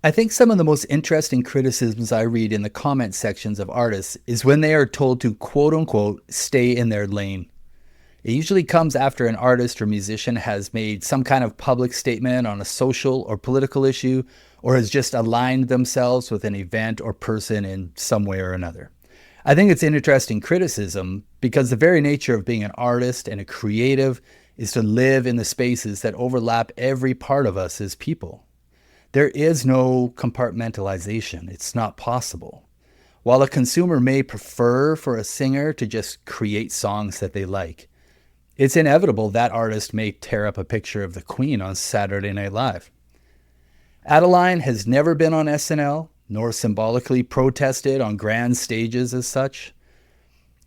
I think some of the most interesting criticisms I read in the comment sections of artists is when they are told to quote unquote stay in their lane. It usually comes after an artist or musician has made some kind of public statement on a social or political issue, or has just aligned themselves with an event or person in some way or another. I think it's an interesting criticism because the very nature of being an artist and a creative is to live in the spaces that overlap every part of us as people. There is no compartmentalization. It's not possible. While a consumer may prefer for a singer to just create songs that they like, it's inevitable that artist may tear up a picture of the Queen on Saturday Night Live. Adaline has never been on SNL, nor symbolically protested on grand stages as such.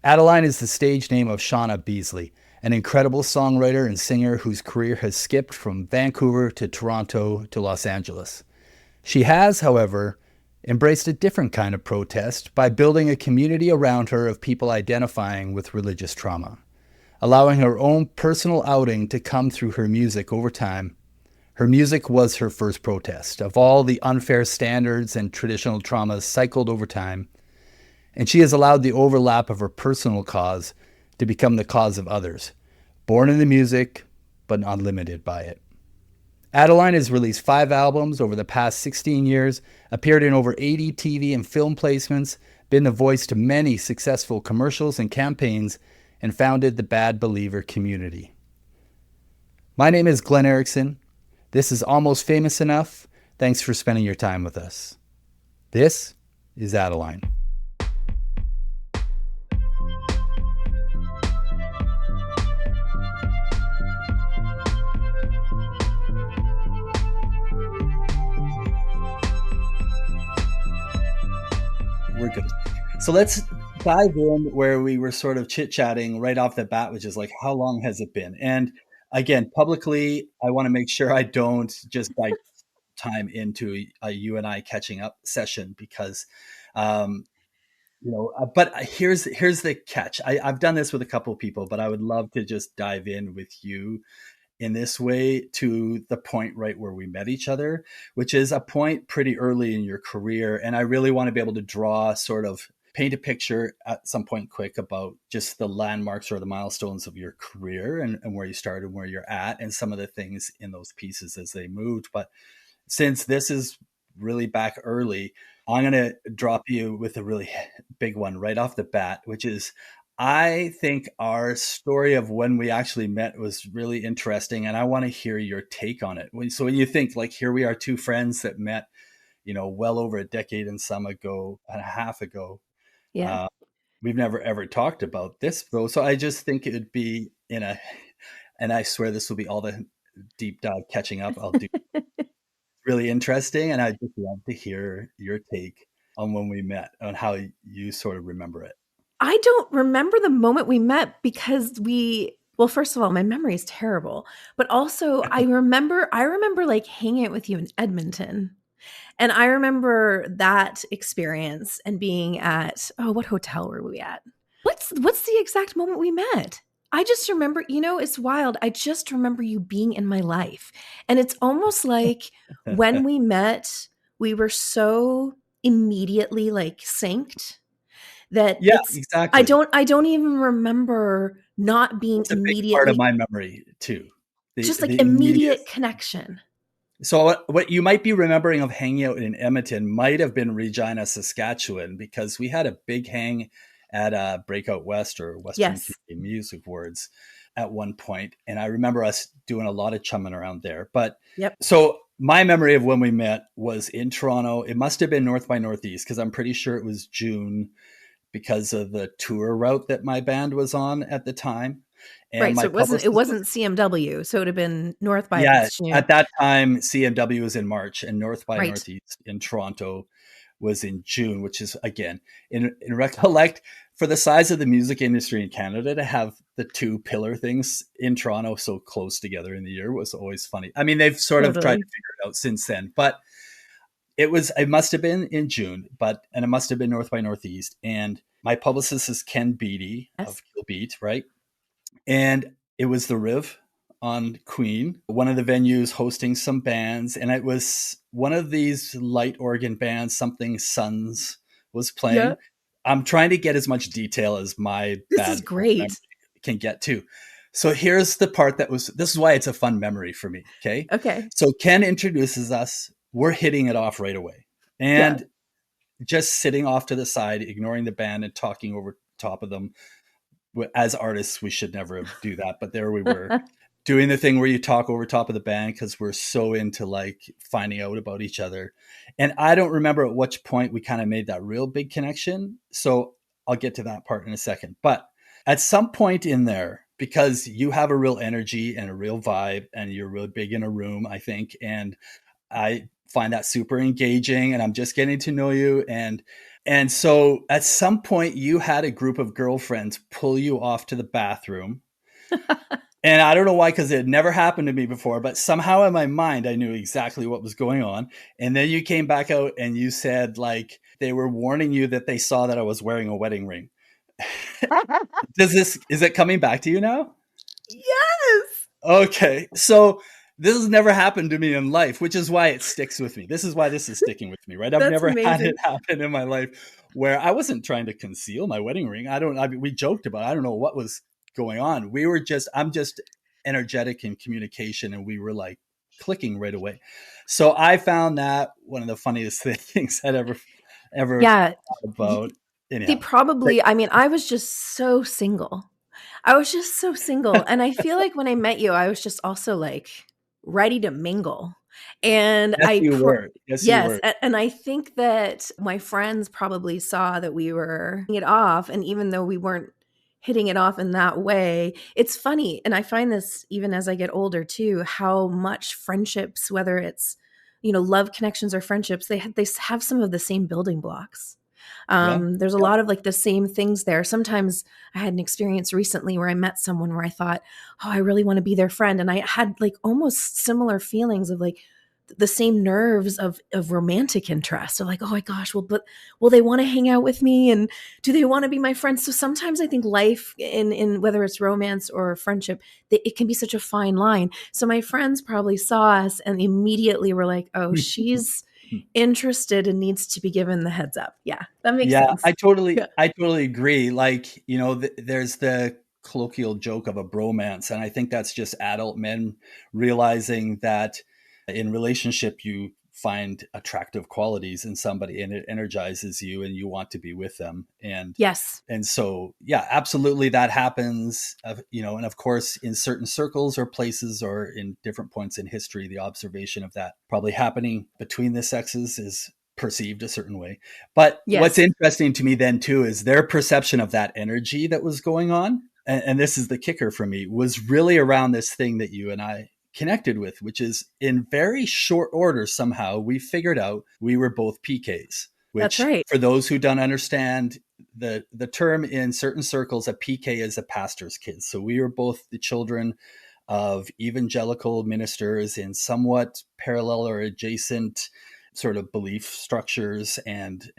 Adaline is the stage name of Shawna Beesley, an incredible songwriter and singer whose career has skipped from Vancouver to Toronto to Los Angeles. She has, however, embraced a different kind of protest by building a community around her of people identifying with religious trauma, allowing her own personal outing to come through her music over time. Her music was her first protest of all the unfair standards and traditional traumas cycled over time, and she has allowed the overlap of her personal cause to become the cause of others, born in the music, but not limited by it. Adaline has released 5 albums over the past 16 years, appeared in over 80 TV and film placements, been the voice to many successful commercials and campaigns, and founded the Bad Believer community. My name is Glen Erickson. This is Almost Famous Enough. Thanks for spending your time with us. This is Adaline. We're good. So let's dive in where we were sort of chit-chatting right off the bat, which is like, how long has it been? And again, publicly, I want to make sure I don't just like time into a you and I catching up session because, um, but here's the catch. I've done this with a couple of people, but I would love to just dive in with you in this way to the point right where we met each other, which is a point pretty early in your career. And I really want to be able to draw sort of paint a picture at some point quick about just the landmarks or the milestones of your career and where you started, where you're at, and some of the things in those pieces as they moved. But since this is really back early, I'm going to drop you with a really big one right off the bat, which is I think our story of when we actually met was really interesting, and I want to hear your take on it. So when you think like, here we are, 2 friends that met, well over a decade and some ago and a half ago. Yeah. Uh, we've never ever talked about this though, so I just think it would be and I swear this will be all the deep dive catching up I'll do. Really interesting, and I'd just love to hear your take on when we met, on how you sort of remember it. I don't remember the moment we met because well, first of all, my memory is terrible, but also I remember like hanging out with you in Edmonton. And I remember that experience and being at, oh, what hotel were we at? What's the exact moment we met? I just remember, it's wild. I just remember you being in my life. And it's almost like when we met, we were so immediately like synced that Yeah, exactly. I don't even remember not being It's a big part of immediately my memory too. just like The immediate. immediate connection. So what you might be remembering of hanging out in Edmonton might have been Regina, Saskatchewan, because we had a big hang at Breakout West or Western Yes. Canadian Music Awards at one point, and I remember us doing a lot of chumming around there. But Yep. so my memory of when we met was in Toronto. It must have been North by Northeast because I'm pretty sure it was June because of the tour route that my band was on at the time. And Right. So my it publicist was, wasn't CMW. So it would have been North by yeah, June. at that time, CMW was in March and North by Right. Northeast in Toronto was in June, which is, again, in recollect, for the size of the music industry in Canada, to have the 2 pillar things in Toronto so close together in the year was always funny. I mean, they've sort of tried to Totally. figure it out since then, but it must have been in June, and it must have been North by Northeast. And my publicist is Ken Beatty Yes. of Kill Beat, right? And it was the Riv on Queen, one of the venues hosting some bands, and it was one of these light organ bands, something Sons was Yeah. playing. I'm trying to get as much detail as my This is bad memory great. can get to. So here's the part this is why it's a fun memory for me. Okay. Okay. So Ken introduces us. We're hitting it off right away. Yeah. And just sitting off to the side, ignoring the band and talking over top of them. As artists, we should never do that. But there we were doing the thing where you talk over top of the band because we're so into like finding out about each other. And I don't remember at which point we kind of made that real big connection. So I'll get to that part in a second. But at some point in there, because you have a real energy and a real vibe and you're really big in a room, I think. And I find that super engaging and I'm just getting to know you. And so at some point you had a group of girlfriends pull you off to the bathroom. And I don't know why, because it had never happened to me before, but somehow in my mind, I knew exactly what was going on. And then you came back out and you said like they were warning you that they saw that I was wearing a wedding ring. Is it coming back to you now? Yes. Okay. So this has never happened to me in life, which is why it sticks with me. This is why this is sticking with me, right? I've That's never had amazing. it happen in my life where I wasn't trying to conceal my wedding ring. We joked about it. I don't know what was going on. I'm just energetic in communication and we were like clicking right away. So I found that one of the funniest things I'd ever Yeah. thought about. See, Anyhow. probably, I mean, I was just so single. I was just so single. And I feel like when I met you, I was just also like ready to mingle. And Yes, you were. Yes, you yes. were. And I think that my friends probably saw that we were hitting it off. And even though we weren't hitting it off in that way, it's funny. And I find this even as I get older too, how much friendships, whether it's, love connections or friendships, they have some of the same building blocks. Yeah. There's a lot of like the same things there. Sometimes I had an experience recently where I met someone where I thought, oh, I really want to be their friend. And I had like almost similar feelings of like the same nerves of romantic interest of like, oh my gosh, well, but will they want to hang out with me? And do they want to be my friends? So sometimes I think life in whether it's romance or friendship, it can be such a fine line. So my friends probably saw us and immediately were like, oh, she's interested and needs to be given the heads up. Yeah, that makes Yeah, sense. Yeah. I totally agree. Like, there's the colloquial joke of a bromance, and I think that's just adult men realizing that in relationship you find attractive qualities in somebody and it energizes you and you want to be with them. Yes. And so, yeah, absolutely that happens, and of course in certain circles or places or in different points in history, the observation of that probably happening between the sexes is perceived a certain way. But what's Yes. interesting to me then too is their perception of that energy that was going on. And this is the kicker for me, was really around this thing that you and I connected with, which is in very short order, somehow we figured out we were both PKs, That's which right. for those who don't understand the term in certain circles, a PK is a pastor's kid. So we were both the children of evangelical ministers in somewhat parallel or adjacent sort of belief structures and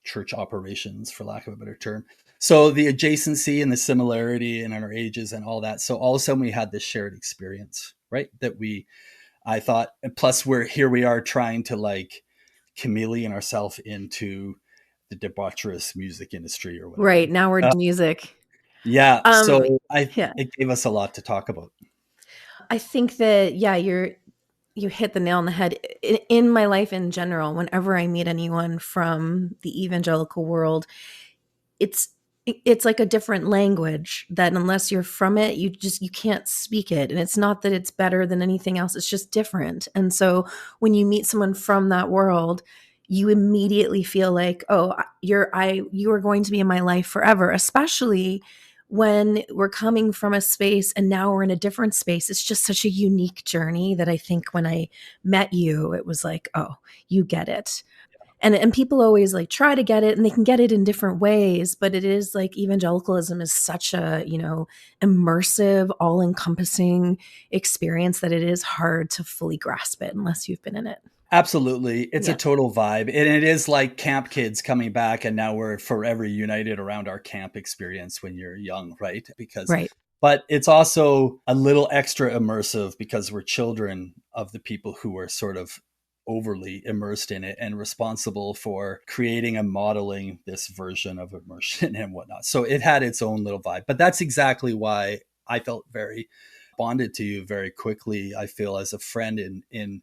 church operations, for lack of a better term. So the adjacency and the similarity in our ages and all that. So all of a sudden we had this shared experience, right? I thought, and plus we are trying to like chameleon ourselves into the debaucherous music industry or whatever. Right. Now we're music. Yeah. Um, So yeah. it gave us a lot to talk about. I think that, yeah, you hit the nail on the head. In my life in general, whenever I meet anyone from the evangelical world, it's it's like a different language that unless you're from it, you can't speak it. And it's not that it's better than anything else, it's just different. And so when you meet someone from that world, you immediately feel like, oh, you are going to be in my life forever, especially when we're coming from a space and now we're in a different space. It's just such a unique journey that I think when I met you, it was like, oh, you get it. And people always like try to get it and they can get it in different ways, but it is like evangelicalism is such a, immersive, all-encompassing experience that it is hard to fully grasp it unless you've been in it. Absolutely. It's a Yeah. total vibe. And it is like camp kids coming back and now we're forever united around our camp experience when you're young, right? Right. But it's also a little extra immersive because we're children of the people who were sort of overly immersed in it and responsible for creating and modeling this version of immersion and whatnot. So it had its own little vibe. But that's exactly why I felt very bonded to you very quickly. I feel as a friend in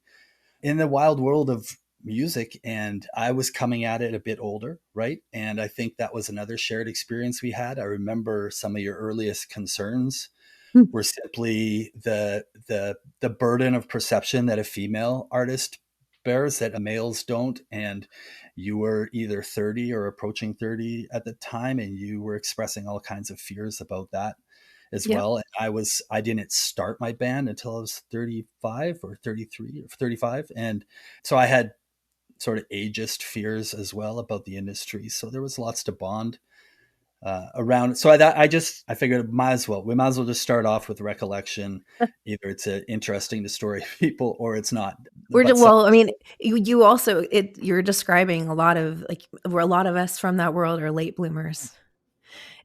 the wild world of music, and I was coming at it a bit older, right? And I think that was another shared experience we had. I remember some of your earliest concerns were simply the burden of perception that a female artist bears that males don't. And you were either 30 or approaching 30 at the time, and you were expressing all kinds of fears about that as Yep. well. And I didn't start my band until I was 35 or 33 or 35. And so I had sort of ageist fears as well about the industry. So there was lots to bond around. So I figured we might as well just start off with recollection. Either it's interesting to story people or it's not. But Well, I mean, you also you're describing a lot of like where a lot of us from that world are late bloomers.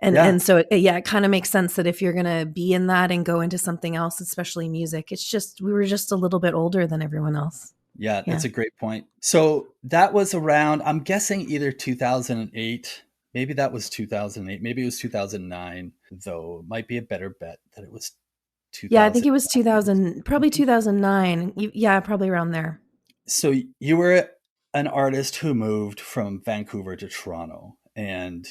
yeah, And so it kind of makes sense that if you're going to be in that and go into something else, especially music, it's just we were just a little bit older than everyone else. yeah, Yeah. that's a great point. So that was around, I'm guessing either 2008, maybe that was 2008, maybe it was 2009, though it might be a better bet that it was Yeah, I think it was 2009. 2000, probably 2009. Yeah, probably around there. So you were an artist who moved from Vancouver to Toronto, and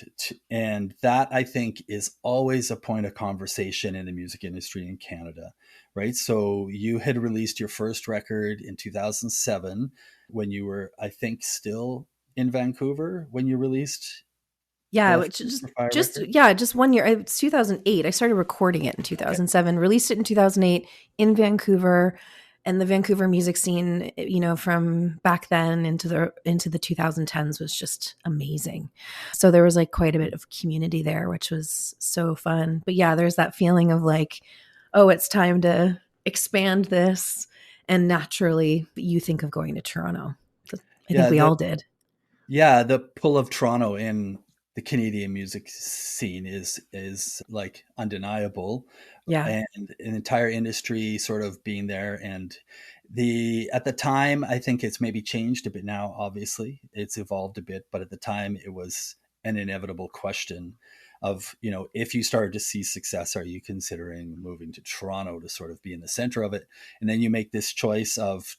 that I think is always a point of conversation in the music industry in Canada, right? So you had released your first record in 2007 when you were, I think, still in Vancouver when you released Yeah, the which Fire record. just 1 year. It's 2008. I started recording it in Okay. 2007, released it in 2008 in Vancouver, and the Vancouver music scene, from back then into the 2010s was just amazing. So there was like quite a bit of community there, which was so fun. But yeah, there's that feeling of like, oh, it's time to expand this, and naturally you think of going to Toronto. I think Yeah, we all did. the pull of Toronto in the Canadian music scene is like undeniable, Yeah. and an entire industry sort of being there. And the at the time, I think it's maybe changed a bit now. Obviously, it's evolved a bit, but at the time, it was an inevitable question of, if you started to see success, are you considering moving to Toronto to sort of be in the center of it? And then you make this choice of,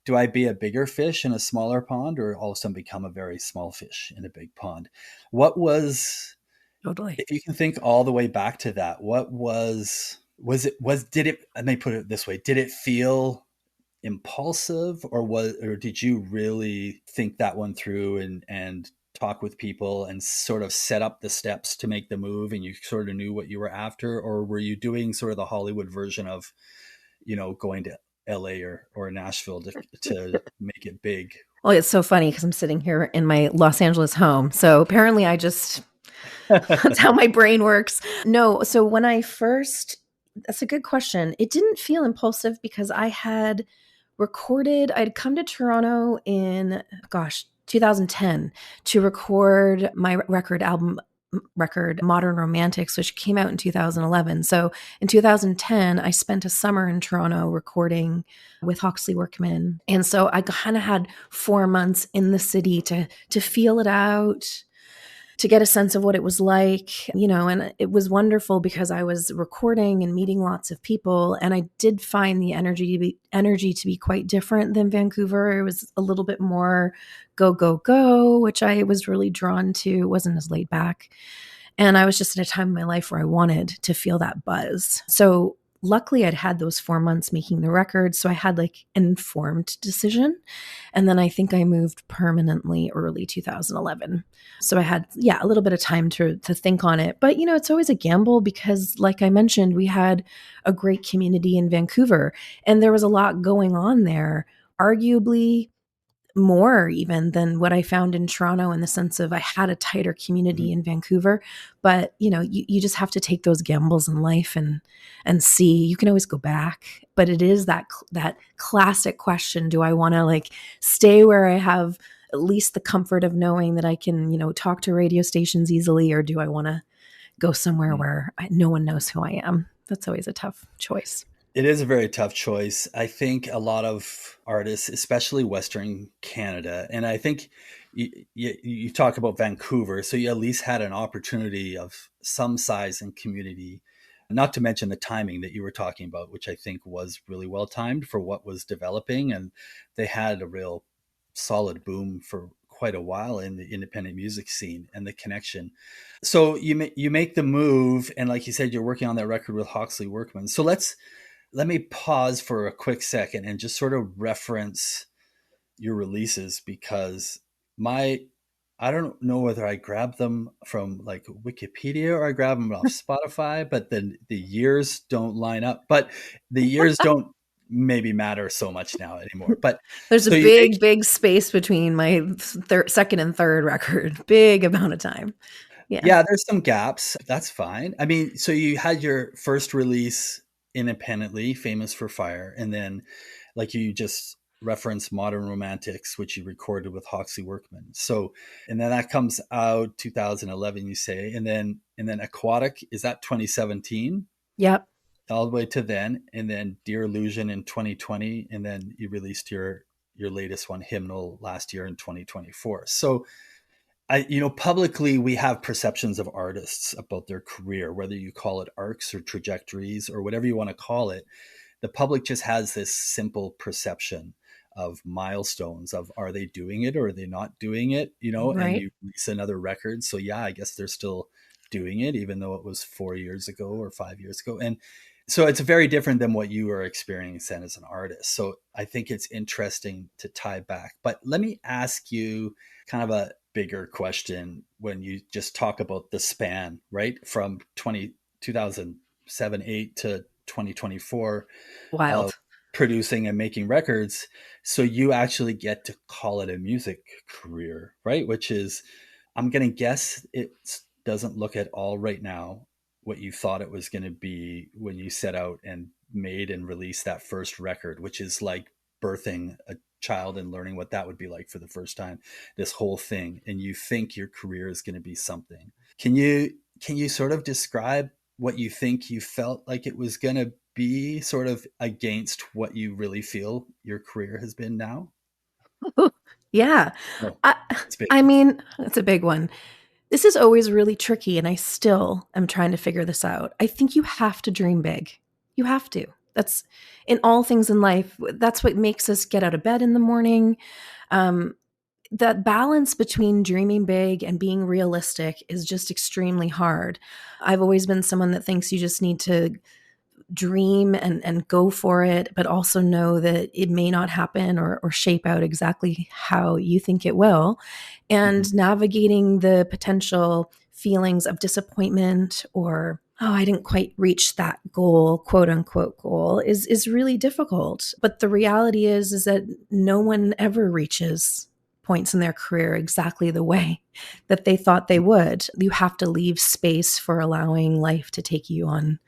do I be a bigger fish in a smaller pond, or all of a sudden become a very small fish in a big pond? What was, Totally. if you can think all the way back to that, what did it, let me put it this way, did it feel impulsive, or did you really think that one through and talk with people and sort of set up the steps to make the move, and you sort of knew what you were after? Or were you doing sort of the Hollywood version of, going to LA or Nashville to make it big? Well, it's so funny because I'm sitting here in my Los Angeles home. So apparently that's how my brain works. No, so that's a good question. It didn't feel impulsive because I'd come to Toronto in, 2010 to record my record Modern Romantics, which came out in 2011. So in 2010 I spent a summer in Toronto recording with Hawksley Workman, and so I kind of had 4 months in the city to feel it out, to get a sense of what it was like, and it was wonderful because I was recording and meeting lots of people, and I did find the energy to be quite different than Vancouver. It was a little bit more go, go, go, which I was really drawn to. It wasn't as laid back. And I was just at a time in my life where I wanted to feel that buzz. So luckily I'd had those 4 months making the record. So I had like an informed decision. And then I think I moved permanently early 2011. So I had, a little bit of time to think on it. But, it's always a gamble because, like I mentioned, we had a great community in Vancouver and there was a lot going on there, arguably more even than what I found in Toronto, in the sense of I had a tighter community in Vancouver. But you just have to take those gambles in life and see. You can always go back, but it is that classic question: do I want to like stay where I have at least the comfort of knowing that I can talk to radio stations easily, or do I want to go somewhere Mm. where no one knows who I am. That's always a tough choice. It is a very tough choice. I think a lot of artists, especially Western Canada, and I think you talk about Vancouver, so you at least had an opportunity of some size and community, not to mention the timing that you were talking about, which I think was really well timed for what was developing. And they had a real solid boom for quite a while in the independent music scene and the connection. So you make the move, and like you said, you're working on that record with Hawksley Workman. So let me pause for a quick second and just sort of reference your releases, because my I don't know whether I grabbed them from like Wikipedia or I grabbed them off Spotify, but then the years don't line up. But the years don't maybe matter so much now anymore. But There's a so you make big space between my second and third record. Big amount of time. Yeah. Yeah, there's some gaps. That's fine. I mean, so you had your first release independently, Famous for Fire, and then like you just referenced Modern Romantics, which you recorded with Hawksley Workman. So, and then that comes out 2011, you say, and then Aquatic, is that 2017? Yep. All the way to then, and then Dear Illusion in 2020, and then you released your latest one, Hymnal, last year in 2024. So publicly we have perceptions of artists about their career, whether you call it arcs or trajectories or whatever you want to call it. The public just has this simple perception of milestones of, are they doing it or are they not doing it, and Right. you release another record. So yeah, I guess they're still doing it, even though it was 4 years ago or 5 years ago. And so it's very different than what you are experiencing as an artist. So I think it's interesting to tie back. But let me ask you kind of a bigger question when you just talk about the span, right? From 2007, 8 to 2024 of Wild. producing and making records. So you actually get to call it a music career, right? Which is, I'm going to guess it doesn't look at all right now what you thought it was going to be when you set out and made and released that first record, which is like birthing a child and learning what that would be like for the first time, this whole thing. And you think your career is going to be something. Can you sort of describe what you think you felt like it was going to be, sort of against what you really feel your career has been now? Yeah. Oh, I, it's big. I mean, it's a big one. This is always really tricky, and I still am trying to figure this out. I think you have to dream big. You have to. That's in all things in life. That's what makes us get out of bed in the morning. Um, that balance between dreaming big and being realistic is just extremely hard. I've always been someone that thinks you just need to dream and go for it, but also know that it may not happen or shape out exactly how you think it will. Mhm. And navigating the potential feelings of disappointment or, oh, I didn't quite reach that goal, quote unquote goal, is really difficult. But the reality is that no one ever reaches points in their career exactly the way that they thought they would. You have to leave space for allowing life to take you on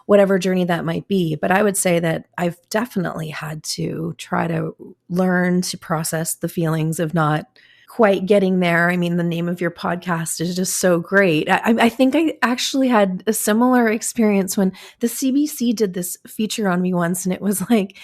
whatever journey that might be. But I would say that I've definitely had to try to learn to process the feelings of not quite getting there. I mean, the name of your podcast is just so great. I think I actually had a similar experience when the CBC did this feature on me once, and it was like,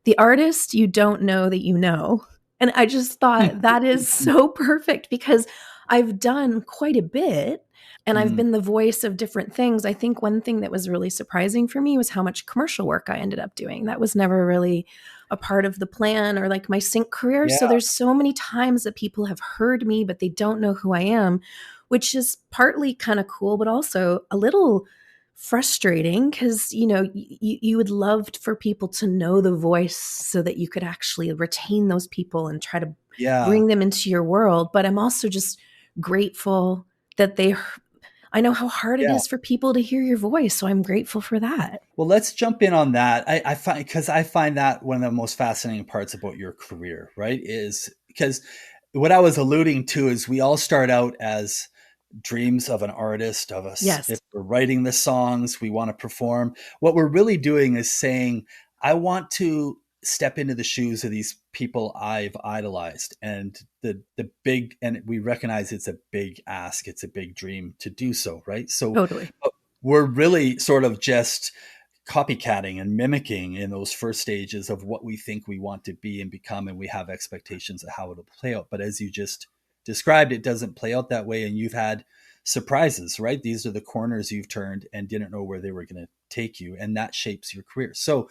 the artist you don't know that you know. And I just thought that is so perfect because I've done quite a bit and I've Mm. been the voice of different things. I think one thing that was really surprising for me was how much commercial work I ended up doing. That was never really a part of the plan or like my sync career. Yeah, So there's so many times that people have heard me, but they don't know who I am, which is partly kind of cool, but also a little frustrating because you would love for people to know the voice so that you could actually retain those people and try to yeah, bring them into your world. But I'm also just grateful that I know how hard it yeah. is for people to hear your voice, so I'm grateful for that. Well, let's jump in on that. I find, because I find that one of the most fascinating parts about your career, right? Is because what I was alluding to is we all start out as dreams of an artist, of us. If Yes. we're writing the songs, we want to perform. What we're really doing is saying, I want to step into the shoes of these people I've idolized, and the big, and we recognize it's a big ask, it's a big dream to do so, right? So Totally. we're really sort of just copycatting and mimicking in those first stages of what we think we want to be and become, and we have expectations of how it'll play out. But as you just described, it doesn't play out that way, and you've had surprises, right? These are the corners you've turned and didn't know where they were going to take you, and that shapes your career. So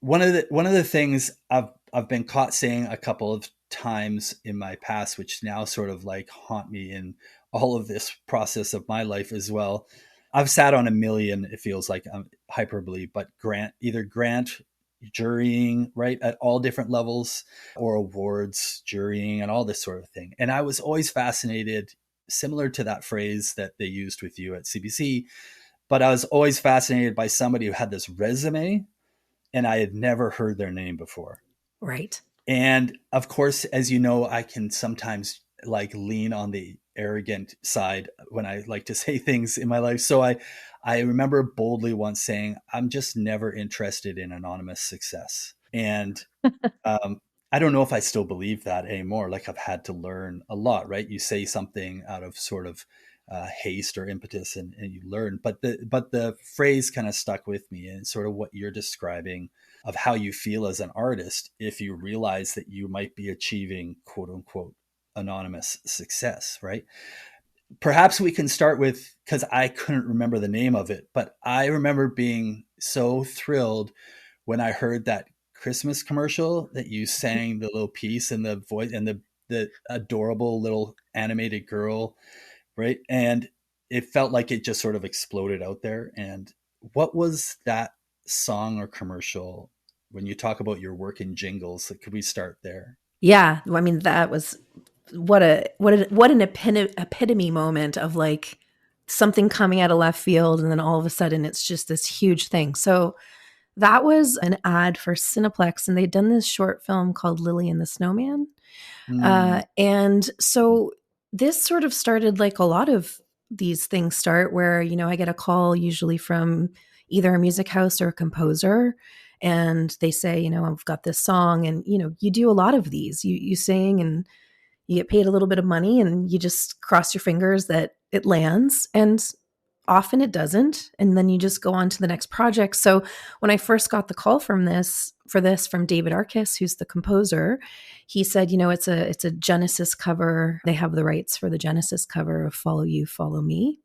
one of the things I've been caught saying a couple of times in my past, which now sort of like haunt me in all of this process of my life as well. I've sat on a million, it feels like I'm hyperbole, but grant jurying, right, at all different levels, or awards jurying and all this sort of thing. And I was always fascinated, similar to that phrase that they used with you at CBC, but I was always fascinated by somebody who had this resume and I had never heard their name before. Right. And of course, as you know, I can sometimes like lean on the arrogant side when I like to say things in my life. So I remember boldly once saying, I'm just never interested in anonymous success. And I don't know if I still believe that anymore. Like I've had to learn a lot, right? You say something out of sort of haste or impetus, and you learn. But the phrase kind of stuck with me, and sort of what you're describing of how you feel as an artist if you realize that you might be achieving quote unquote anonymous success, right? Perhaps we can start with, because I couldn't remember the name of it, but I remember being so thrilled when I heard that Christmas commercial that you sang the little piece and the voice and the adorable little animated girl, right? And it felt like it just sort of exploded out there. And what was that song or commercial? When you talk about your work in jingles, could we start there? Yeah. I mean, that was what an epitome moment of like something coming out of left field, and then all of a sudden it's just this huge thing. So that was an ad for Cineplex, and they'd done this short film called Lily and the Snowman. Mm, And so this sort of started like a lot of these things start, where, I get a call usually from either a music house or a composer. And they say, I've got this song, and, you do a lot of these, you sing, and you get paid a little bit of money, and you just cross your fingers that it lands. And often it doesn't, and then you just go on to the next project. So when I first got the call from this from David Arquez, who's the composer, he said, it's a Genesis cover. They have the rights for the Genesis cover of Follow You, Follow Me.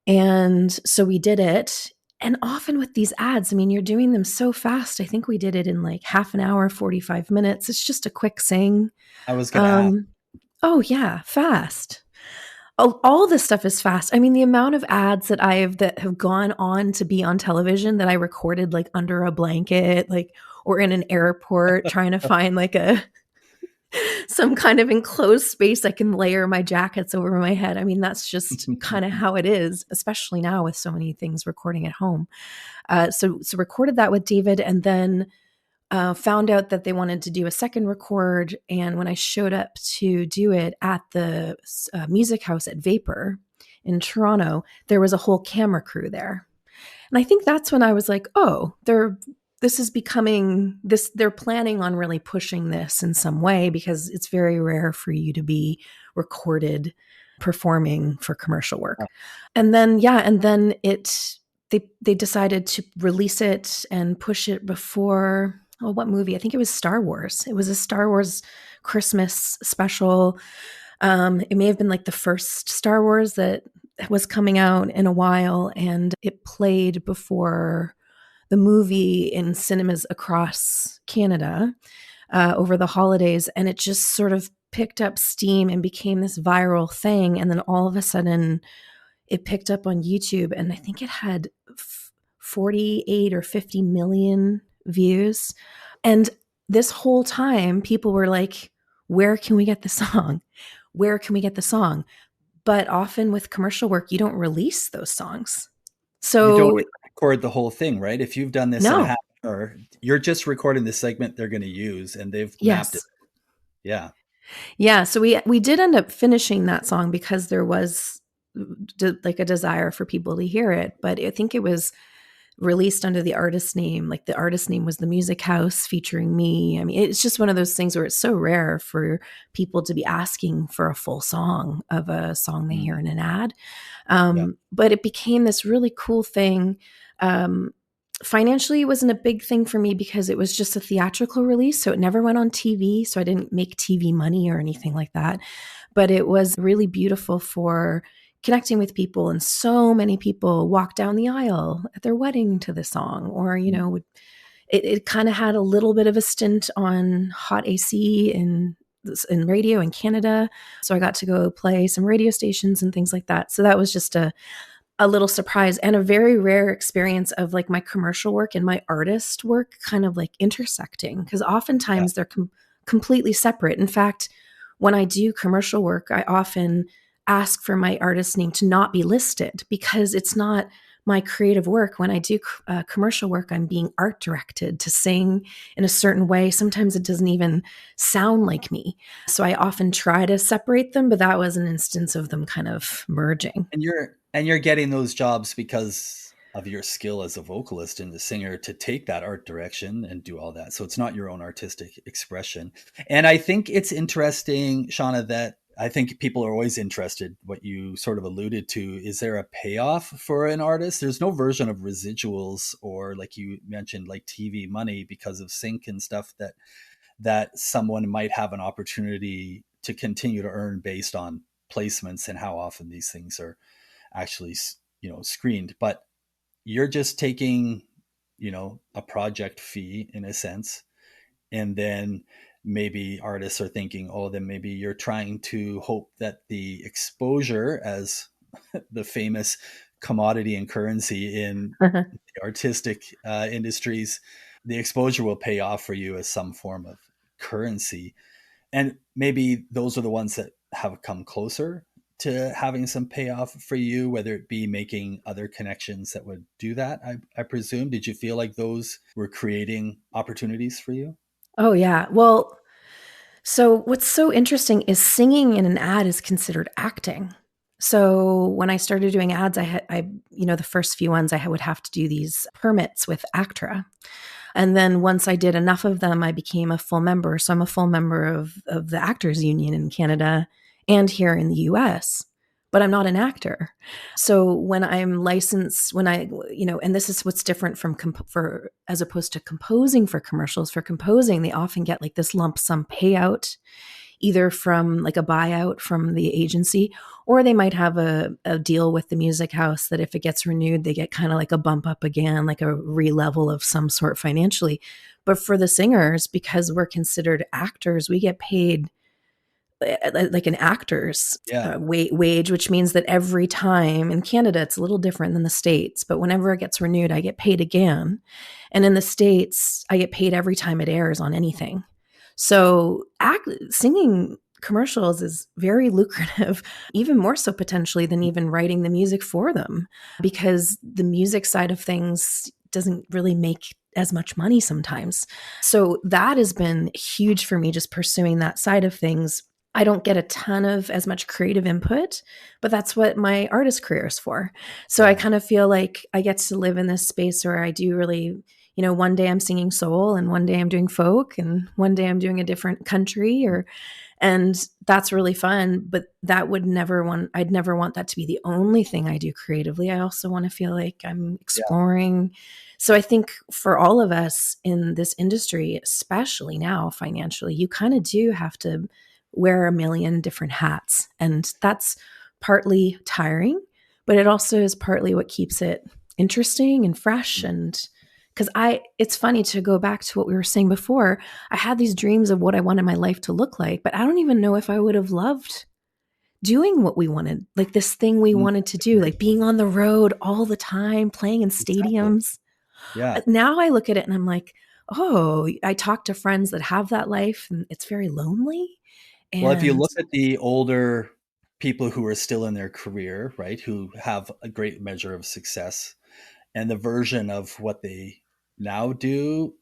And so we did it. And often with these ads, I mean, you're doing them so fast. I think we did it in like half an hour, 45 minutes. It's just a quick sing. I was going to ask. Oh yeah, fast. All this stuff is fast. I mean, the amount of ads that have gone on to be on television that I recorded like under a blanket, like, or in an airport trying to find like some kind of enclosed space I can layer my jackets over my head. I mean, that's just kind of how it is, especially now with so many things recording at home. So recorded that with David, and then found out that they wanted to do a second record. And when I showed up to do it at the music house at Vapor in Toronto, there was a whole camera crew there. And I think that's when I was like, oh, this is becoming this. They're planning on really pushing this in some way, because it's very rare for you to be recorded performing for commercial work. And then, they decided to release it and push it before, what movie? I think it was Star Wars. It was a Star Wars Christmas special. It may have been like the first Star Wars that was coming out in a while, and it played before the movie in cinemas across Canada over the holidays, and it just sort of picked up steam and became this viral thing. And then all of a sudden it picked up on YouTube, and I think it had 48 or 50 million views. And this whole time people were like, where can we get the song? Where can we get the song? But often with commercial work, you don't release those songs. You don't So record the whole thing, right? If you've done this in a no. half hour, you're just recording the segment they're going to use, and they've mapped it. Yes. Yeah. Yeah. So we did end up finishing that song because there was like a desire for people to hear it. But I think it was released under the artist name. Like the artist name was The Music House featuring me. I mean, it's just one of those things where it's so rare for people to be asking for a full song of a song they hear Mm. in an ad. Yeah. But it became this really cool thing. Financially, it wasn't a big thing for me because it was just a theatrical release. So it never went on TV. So I didn't make TV money or anything like that. But it was really beautiful for connecting with people. And so many people walked down the aisle at their wedding to the song, or, Mm. it kind of had a little bit of a stint on Hot AC in radio in Canada. So I got to go play some radio stations and things like that. So that was just a little surprise and a very rare experience of like my commercial work and my artist work kind of like intersecting, because Yeah. oftentimes they're completely separate. In fact, when I do commercial work, I often ask for my artist name to not be listed because it's not my creative work. When I do commercial work, I'm being art directed to sing in a certain way. Sometimes it doesn't even sound like me. So I often try to separate them, but that was an instance of them kind of merging. And you're getting those jobs because of your skill as a vocalist and the singer to take that art direction and do all that. So it's not your own artistic expression. And I think it's interesting, Shawna, that I think people are always interested. What you sort of alluded to, is there a payoff for an artist? There's no version of residuals or, like you mentioned, like TV money because of sync and stuff that someone might have an opportunity to continue to earn based on placements and how often these things are actually screened. But you're just taking a project fee in a sense, and then maybe artists are thinking, oh, then maybe you're trying to hope that the exposure, as the famous commodity and currency in the artistic industries, the exposure will pay off for you as some form of currency. And maybe those are the ones that have come closer to having some payoff for you, whether it be making other connections that would do that. I presume. Did you feel like those were creating opportunities for you? Oh, yeah. Well, so what's so interesting is singing in an ad is considered acting. So when I started doing ads, the first few ones I would have to do these permits with ACTRA. And then once I did enough of them, I became a full member. So I'm a full member of the Actors Union in Canada and here in the US, but I'm not an actor. So when I'm licensed, and this is what's different from for as opposed to composing for commercials. For composing, they often get like this lump sum payout, either from like a buyout from the agency, or they might have a deal with the music house that if it gets renewed, they get kind of like a bump up again, like a re-level of some sort financially. But for the singers, because we're considered actors, we get paid like an actor's Yeah. wage, which means that every time in Canada, it's a little different than the States, but whenever it gets renewed, I get paid again. And in the States, I get paid every time it airs on anything. So singing commercials is very lucrative, even more so potentially than even writing the music for them, because the music side of things doesn't really make as much money sometimes. So that has been huge for me, just pursuing that side of things. I don't get a ton of as much creative input, but that's what my artist career is for. So I Yeah. kind of feel like I get to live in this space where I do really, one day I'm singing soul and one day I'm doing folk and one day I'm doing a different country, and that's really fun. But I'd never want that to be the only thing I do creatively. I also want to feel like I'm Yeah. exploring. So I think for all of us in this industry, especially now financially, you kind of do have to wear a million different hats. And that's partly tiring, but it also is partly what keeps it interesting and fresh. And because it's funny to go back to what we were saying before. I had these dreams of what I wanted my life to look like, but I don't even know if I would have loved doing what we wanted, like this thing we Mm. wanted to do, like being on the road all the time, playing in Exactly. stadiums. Yeah. Now I look at it and I'm like, oh, I talk to friends that have that life and it's very lonely. Well, if you And look at the older people who are still in their career, right, who have a great measure of success, and the version of what they now do,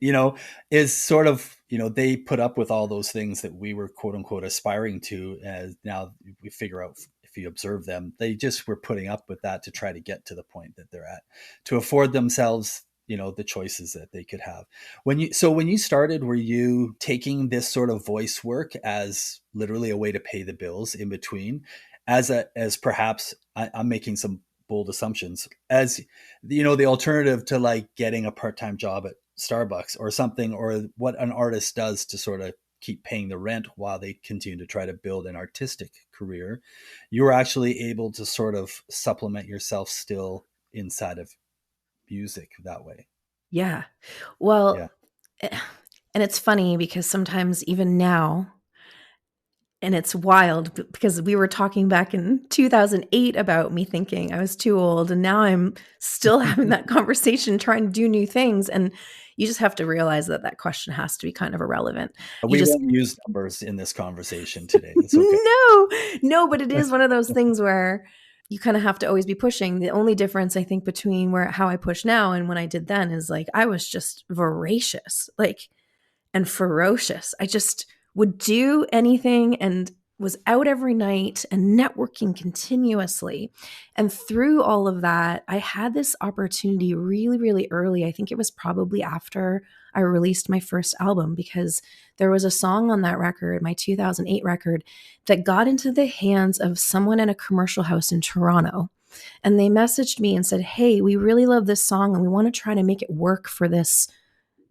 you know, is sort of, they put up with all those things that we were quote unquote aspiring to. As now we figure out if you observe them, they just were putting up with that to try to get to the point that they're at, to afford themselves, the choices that they could have. When you started, were you taking this sort of voice work as literally a way to pay the bills in between, as perhaps I'm making some bold assumptions, as the alternative to like getting a part-time job at Starbucks or something, or what an artist does to sort of keep paying the rent while they continue to try to build an artistic career? You were actually able to sort of supplement yourself still inside of music that way. Yeah. Yeah. Well, and it's funny because sometimes even now, and it's wild because we were talking back in 2008 about me thinking I was too old. And now I'm still having that conversation trying to do new things. And you just have to realize that that question has to be kind of irrelevant. You We just, won't use numbers in this conversation today. It's okay. no, no, but it is one of those things where you kind of have to always be pushing. The only difference I think between how I push now and when I did then is like I was just voracious, like, and ferocious. I just would do anything and was out every night and networking continuously. And through all of that, I had this opportunity really, really early. I think it was probably after I released my first album, because there was a song on that record, my 2008 record, that got into the hands of someone in a commercial house in Toronto. And they messaged me and said, "Hey, we really love this song and we want to try to make it work for this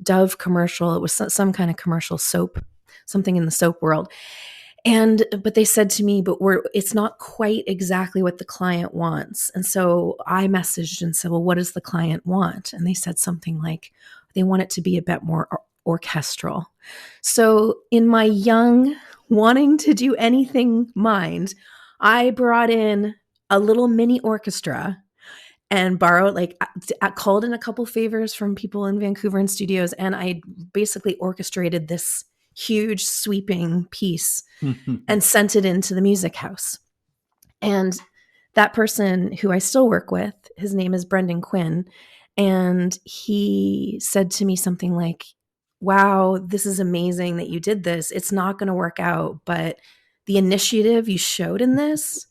Dove commercial." It was some kind of commercial soap, something in the soap world. But they said to me, "But it's not quite exactly what the client wants." And so I messaged and said, "Well, what does the client want?" And they said something like, they want it to be a bit more orchestral. So in my young wanting to do anything mind, I brought in a little mini orchestra and borrowed, like, I called in a couple favors from people in Vancouver and studios, and I basically orchestrated this huge sweeping piece and sent it into the music house. And that person, who I still work with, his name is Brendan Quinn, and he said to me something like, "Wow, this is amazing that you did this. It's not going to work out, but the initiative you showed in this,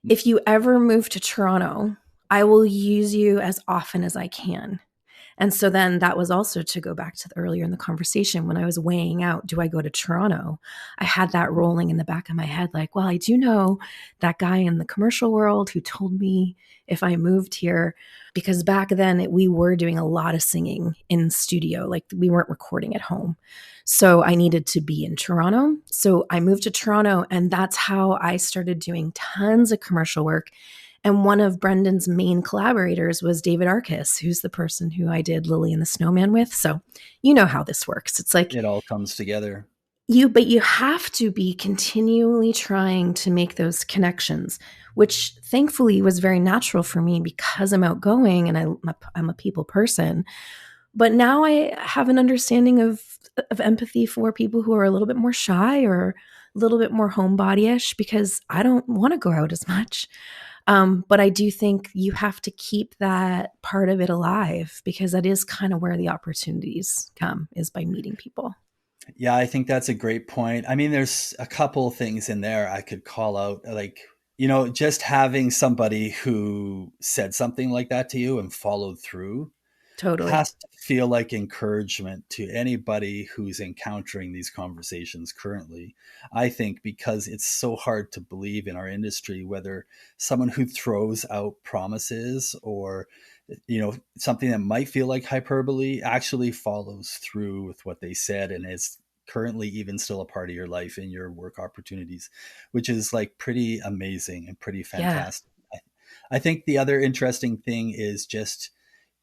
if you ever move to Toronto, I will use you as often as I can." And so then that was also to go back to earlier in the conversation when I was weighing out, do I go to Toronto? I had that rolling in the back of my head, like, well, I do know that guy in the commercial world who told me if I moved here, because back then we were doing a lot of singing in studio, like we weren't recording at home. So I needed to be in Toronto. So I moved to Toronto, and that's how I started doing tons of commercial work. And one of Brendan's main collaborators was David Arcus, who's the person who I did Lily and the Snowman with. So you know how this works. It's like It all comes together. but you have to be continually trying to make those connections, which thankfully was very natural for me because I'm outgoing and I'm a people person. But now I have an understanding of empathy for people who are a little bit more shy or a little bit more homebody-ish, because I don't want to go out as much. But I do think you have to keep that part of it alive, because that is kind of where the opportunities come, is by meeting people. Yeah, I think that's a great point. I mean, there's a couple of things in there I could call out, like, just having somebody who said something like that to you and followed through Totally. has to feel like encouragement to anybody who's encountering these conversations currently. I think because it's so hard to believe in our industry, whether someone who throws out promises or something that might feel like hyperbole actually follows through with what they said and is currently even still a part of your life and your work opportunities, which is like pretty amazing and pretty Yeah. fantastic. I think the other interesting thing is just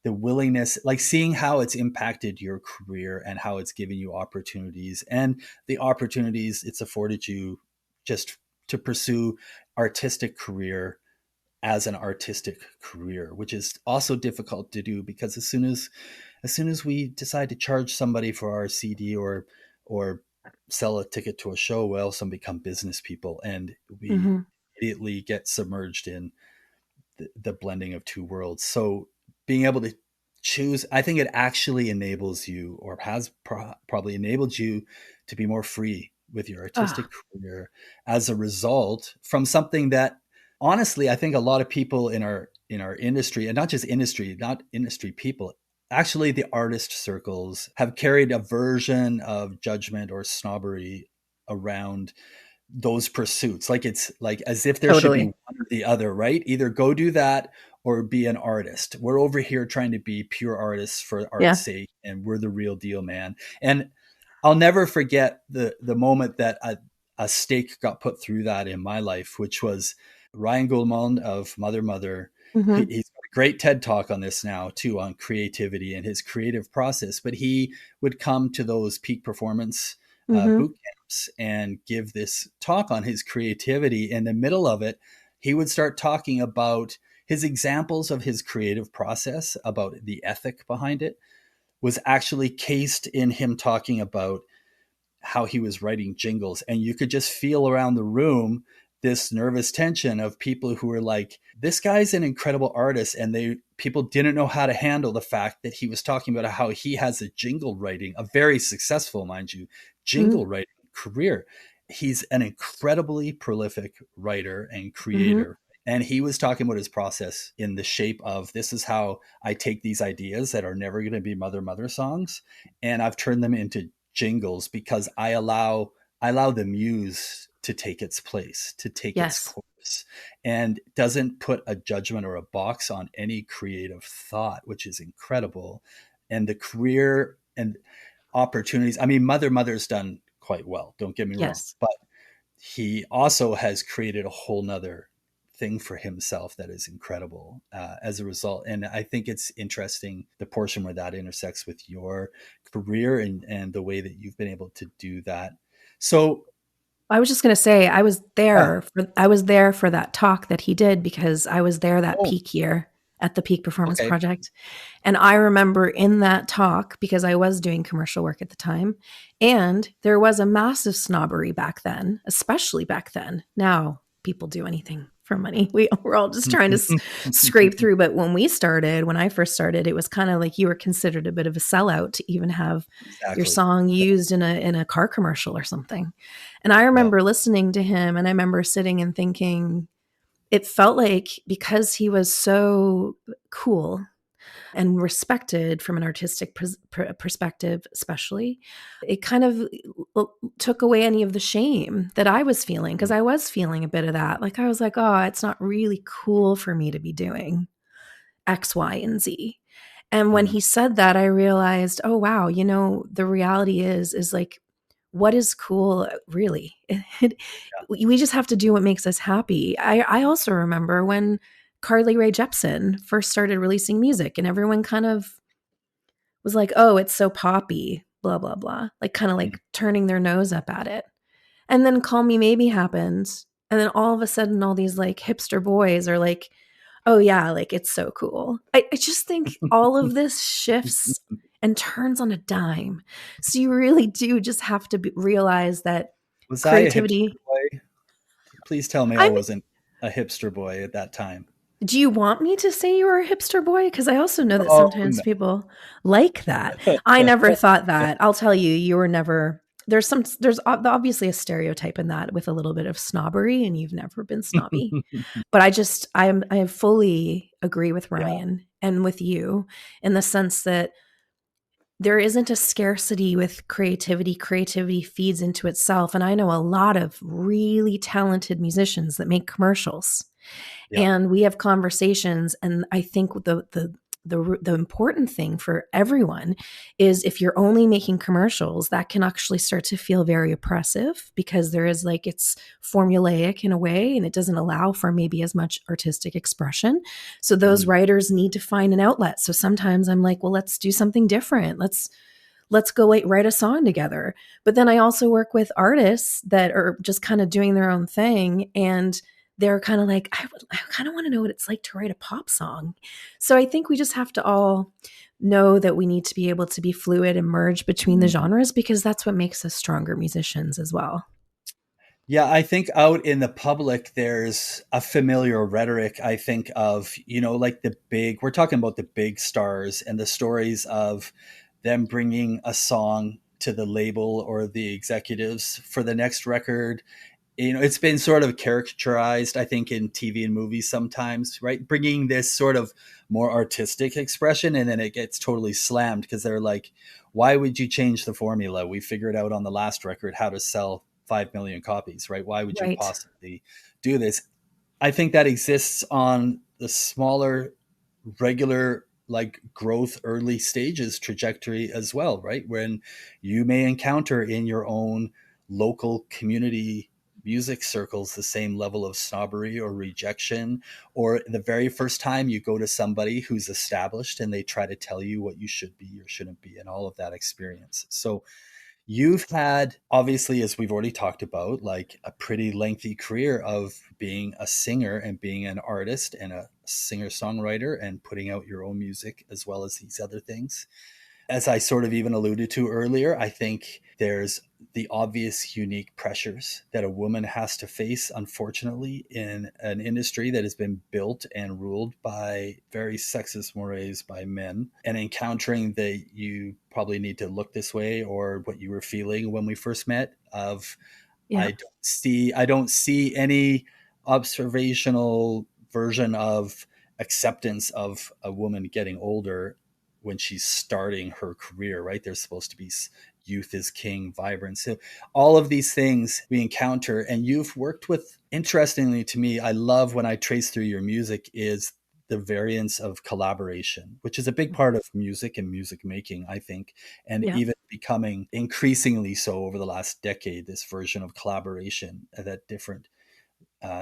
the willingness, like seeing how it's impacted your career and how it's given you opportunities and the opportunities it's afforded you just to pursue artistic career as an artistic career, which is also difficult to do because as soon as we decide to charge somebody for our CD or sell a ticket to a show, we also become business people and we Hmm. immediately get submerged in the blending of two worlds. So being able to choose, I think it actually enables you, or has probably enabled you, to be more free with your Oh, artistic career as a result from something that honestly, I think a lot of people in our industry, and not just industry, not industry people, actually the artist circles have carried a version of judgment or snobbery around those pursuits. Like it's like as if there should be Totally. one or the other, right? Either go do that or be an artist. We're over here trying to be pure artists for art's Yeah. sake, and we're the real deal, man. And I'll never forget the moment that a stake got put through that in my life, which was Ryan Goldman of Mother Mother. Mm-hmm. He's got a great TED talk on this now too, on creativity and his creative process. But he would come to those peak performance Mm-hmm. boot camps and give this talk on his creativity. In the middle of it, he would start talking about his examples of his creative process, about the ethic behind it, was actually cased in him talking about how he was writing jingles. And you could just feel around the room this nervous tension of people who were like, this guy's an incredible artist. And people didn't know how to handle the fact that he was talking about how he has a jingle writing, a very successful, mind you, Mm-hmm. jingle writing career. He's an incredibly prolific writer and Mm-hmm. creator. And he was talking about his process in the shape of, this is how I take these ideas that are never going to be Mother Mother songs, and I've turned them into jingles because I allow the muse to take its place, to take its Yes. course, and doesn't put a judgment or a box on any creative thought, which is incredible. And the career and opportunities. I mean, Mother's done quite well, don't get me wrong, Yes. but he also has created a whole nother thing for himself that is incredible as a result. And I think it's interesting the portion where that intersects with your career and the way that you've been able to do that. So, I was just going to say yeah, I was there for that talk that he did because I was there that oh, peak year at the Peak Performance okay, Project. And I remember in that talk, because I was doing commercial work at the time, and there was a massive snobbery back then, especially back then. Now people do anything for money. We're all just trying to scrape through. But when I first started, it was kind of like you were considered a bit of a sellout to even have your exactly, song used in a car commercial or something. And I yeah, remember listening to him, and I remember sitting and thinking, it felt like because he was so cool and respected from an artistic perspective, especially, it kind of took away any of the shame that I was feeling, because I was feeling a bit of that. Like I was like, oh, it's not really cool for me to be doing X, Y, and Z. And when mm-hmm. he said that, I realized, oh, wow, the reality is like, what is cool really? We just have to do what makes us happy. I also remember when Carly Rae Jepsen first started releasing music, and everyone kind of was like, oh, it's so poppy, blah, blah, blah, like kind of Mm-hmm. like turning their nose up at it. And then Call Me Maybe happened. And then all of a sudden, all these like hipster boys are like, oh, yeah, like it's so cool. I just think all of this shifts and turns on a dime. So you really do just have to realize that Was I a hipster creativity. boy? Please tell me I I'm wasn't a hipster boy at that time. Do you want me to say you were a hipster boy? Because I also know that Oh sometimes no. people like that. I never thought that. I'll tell you, you were never. There's obviously a stereotype in that with a little bit of snobbery, and you've never been snobby. But I fully agree with Yeah, Ryan and with you in the sense that there isn't a scarcity with creativity. Creativity feeds into itself. And I know a lot of really talented musicians that make commercials, yeah. and we have conversations. And I think the important thing for everyone is, if you're only making commercials, that can actually start to feel very oppressive, because there is like, it's formulaic in a way, and it doesn't allow for maybe as much artistic expression. So those Mm-hmm. writers need to find an outlet. So sometimes I'm like, well, let's do something different. Let's go write a song together. But then I also work with artists that are just kind of doing their own thing, and they're kind of like, I kind of want to know what it's like to write a pop song. So I think we just have to all know that we need to be able to be fluid and merge between the genres, because that's what makes us stronger musicians as well. Yeah, I think out in the public, there's a familiar rhetoric. I think of, like we're talking about the big stars and the stories of them bringing a song to the label or the executives for the next record. it's been sort of caricaturized, I think, in TV and movies sometimes, right? Bringing this sort of more artistic expression, and then it gets totally slammed because they're like, why would you change the formula? We figured out on the last record how to sell 5 million copies, right? Why would you Right. possibly do this? I think that exists on the smaller, regular, like growth early stages trajectory as well, right? When you may encounter in your own local community music circles the same level of snobbery or rejection, or the very first time you go to somebody who's established and they try to tell you what you should be or shouldn't be, and all of that experience. So you've had, obviously, as we've already talked about, like a pretty lengthy career of being a singer and being an artist and a singer songwriter and putting out your own music as well as these other things. As I sort of even alluded to earlier, I think there's the obvious unique pressures that a woman has to face, unfortunately, in an industry that has been built and ruled by very sexist mores by men, and encountering that you probably need to look this way, or what you were feeling when we first met of, Yeah. I don't see any observational version of acceptance of a woman getting older when she's starting her career, right? There's supposed to be youth is king, vibrance. So all of these things we encounter, and you've worked with, interestingly to me, I love when I trace through your music is the variance of collaboration, which is a big part of music and music making, I think, and Yeah. even becoming increasingly so over the last decade, this version of collaboration that different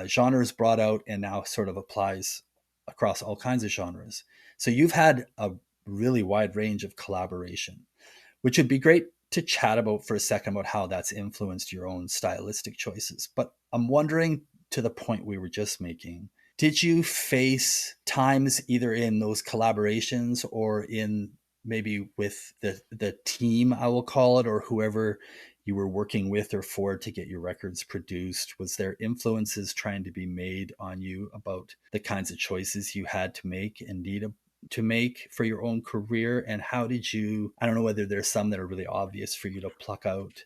genres brought out and now sort of applies across all kinds of genres. So you've had a really wide range of collaboration, which would be great to chat about for a second about how that's influenced your own stylistic choices. But I'm wondering, to the point we were just making, did you face times either in those collaborations or in maybe with the team, I will call it, or whoever you were working with or for to get your records produced? Was there influences trying to be made on you about the kinds of choices you had to make and need to make for your own career? And how did you, I don't know whether there's some that are really obvious for you to pluck out,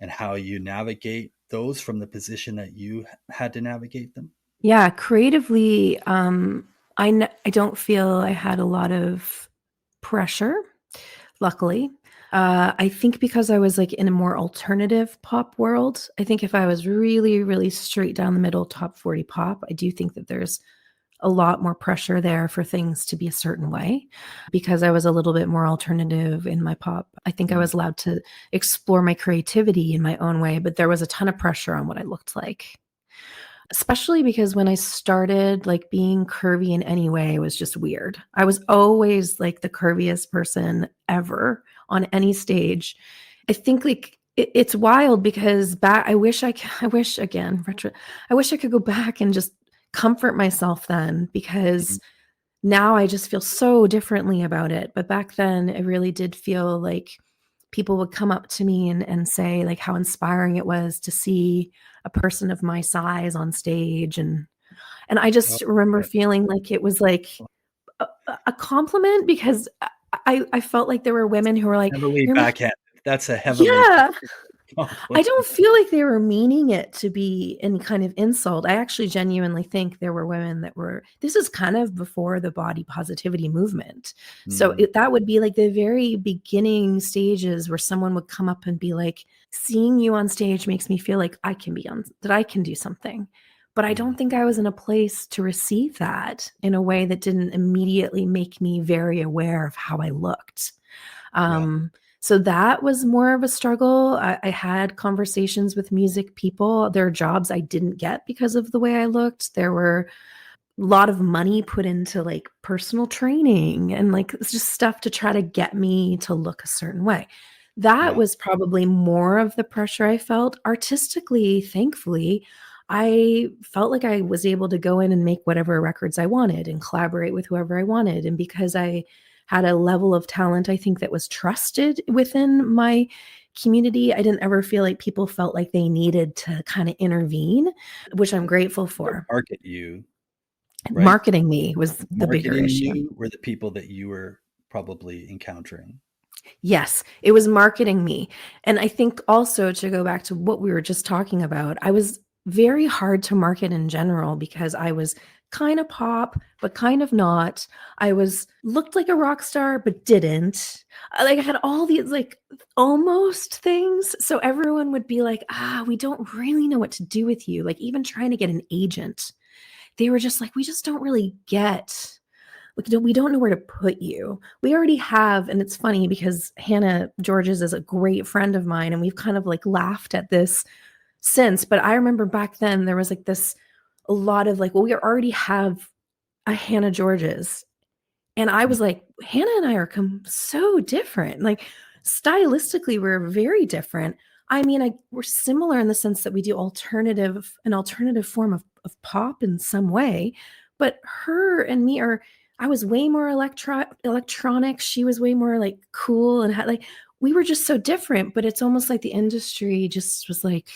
and how you navigate those from the position that you had to navigate them? Yeah, creatively, I don't feel I had a lot of pressure, luckily. I think because I was like in a more alternative pop world. I think if I was really, really straight down the middle top 40 pop, I do think that there's a lot more pressure there for things to be a certain way. Because I was a little bit more alternative in my pop, I think I Mm. was allowed to explore my creativity in my own way, but there was a ton of pressure on what I looked like. Especially because when I started, like, being curvy in any way was just weird. I was always, like, the curviest person ever on any stage. I think, like, it's wild because I wish again, I wish I could go back and just comfort myself then, because Mm. now I just feel so differently about it. But back then, it really did feel like people would come up to me and say, like, how inspiring it was to see a person of my size on stage, and I Oh, just remember yeah. feeling like it was like a a compliment, because I felt like there were women who were like, Heavily "You're ma." backhanded. That's a heavily Yeah. backhanded I compliment. don't feel like they were meaning it to be any kind of insult. I actually genuinely think there were women that were, this is kind of before the body positivity movement. So Mm. that would be like the very beginning stages where someone would come up and be like, seeing you on stage makes me feel like that I can do something. But I Mm. don't think I was in a place to receive that in a way that didn't immediately make me very aware of how I looked. Yeah. So that was more of a struggle. I had conversations with music people. There are jobs I didn't get because of the way I looked. There were a lot of money put into like personal training and like it's just stuff to try to get me to look a certain way. That Yeah. was probably more of the pressure I felt. Artistically, thankfully, I felt like I was able to go in and make whatever records I wanted and collaborate with whoever I wanted. And because I had a level of talent, I think, that was trusted within my community, I didn't ever feel like people felt like they needed to kind of intervene, which I'm grateful To for. market you, right? Marketing me was the bigger Marketing issue. you were the people that you were probably encountering. Yes, it was marketing me. And I think also, to go back to what we were just talking about, I was very hard to market in general because I was kind of pop, but kind of not. I was looked like a rock star, but didn't. Like I had all these like almost things. So everyone would be like, we don't really know what to do with you. Like even trying to get an agent, they were just like, we just don't really get we don't know where to put you. We already have, and it's funny because Hannah Georges is a great friend of mine, and we've kind of like laughed at this since. But I remember back then there was like this a lot of like, well, we already have a Hannah Georges. And I was like, Hannah and I are so different. Like stylistically, we're very different. I mean, we're similar in the sense that we do an alternative form of pop in some way. But her and me I was way more electronic. She was way more like cool and had like, we were just so different. But it's almost like the industry just was like,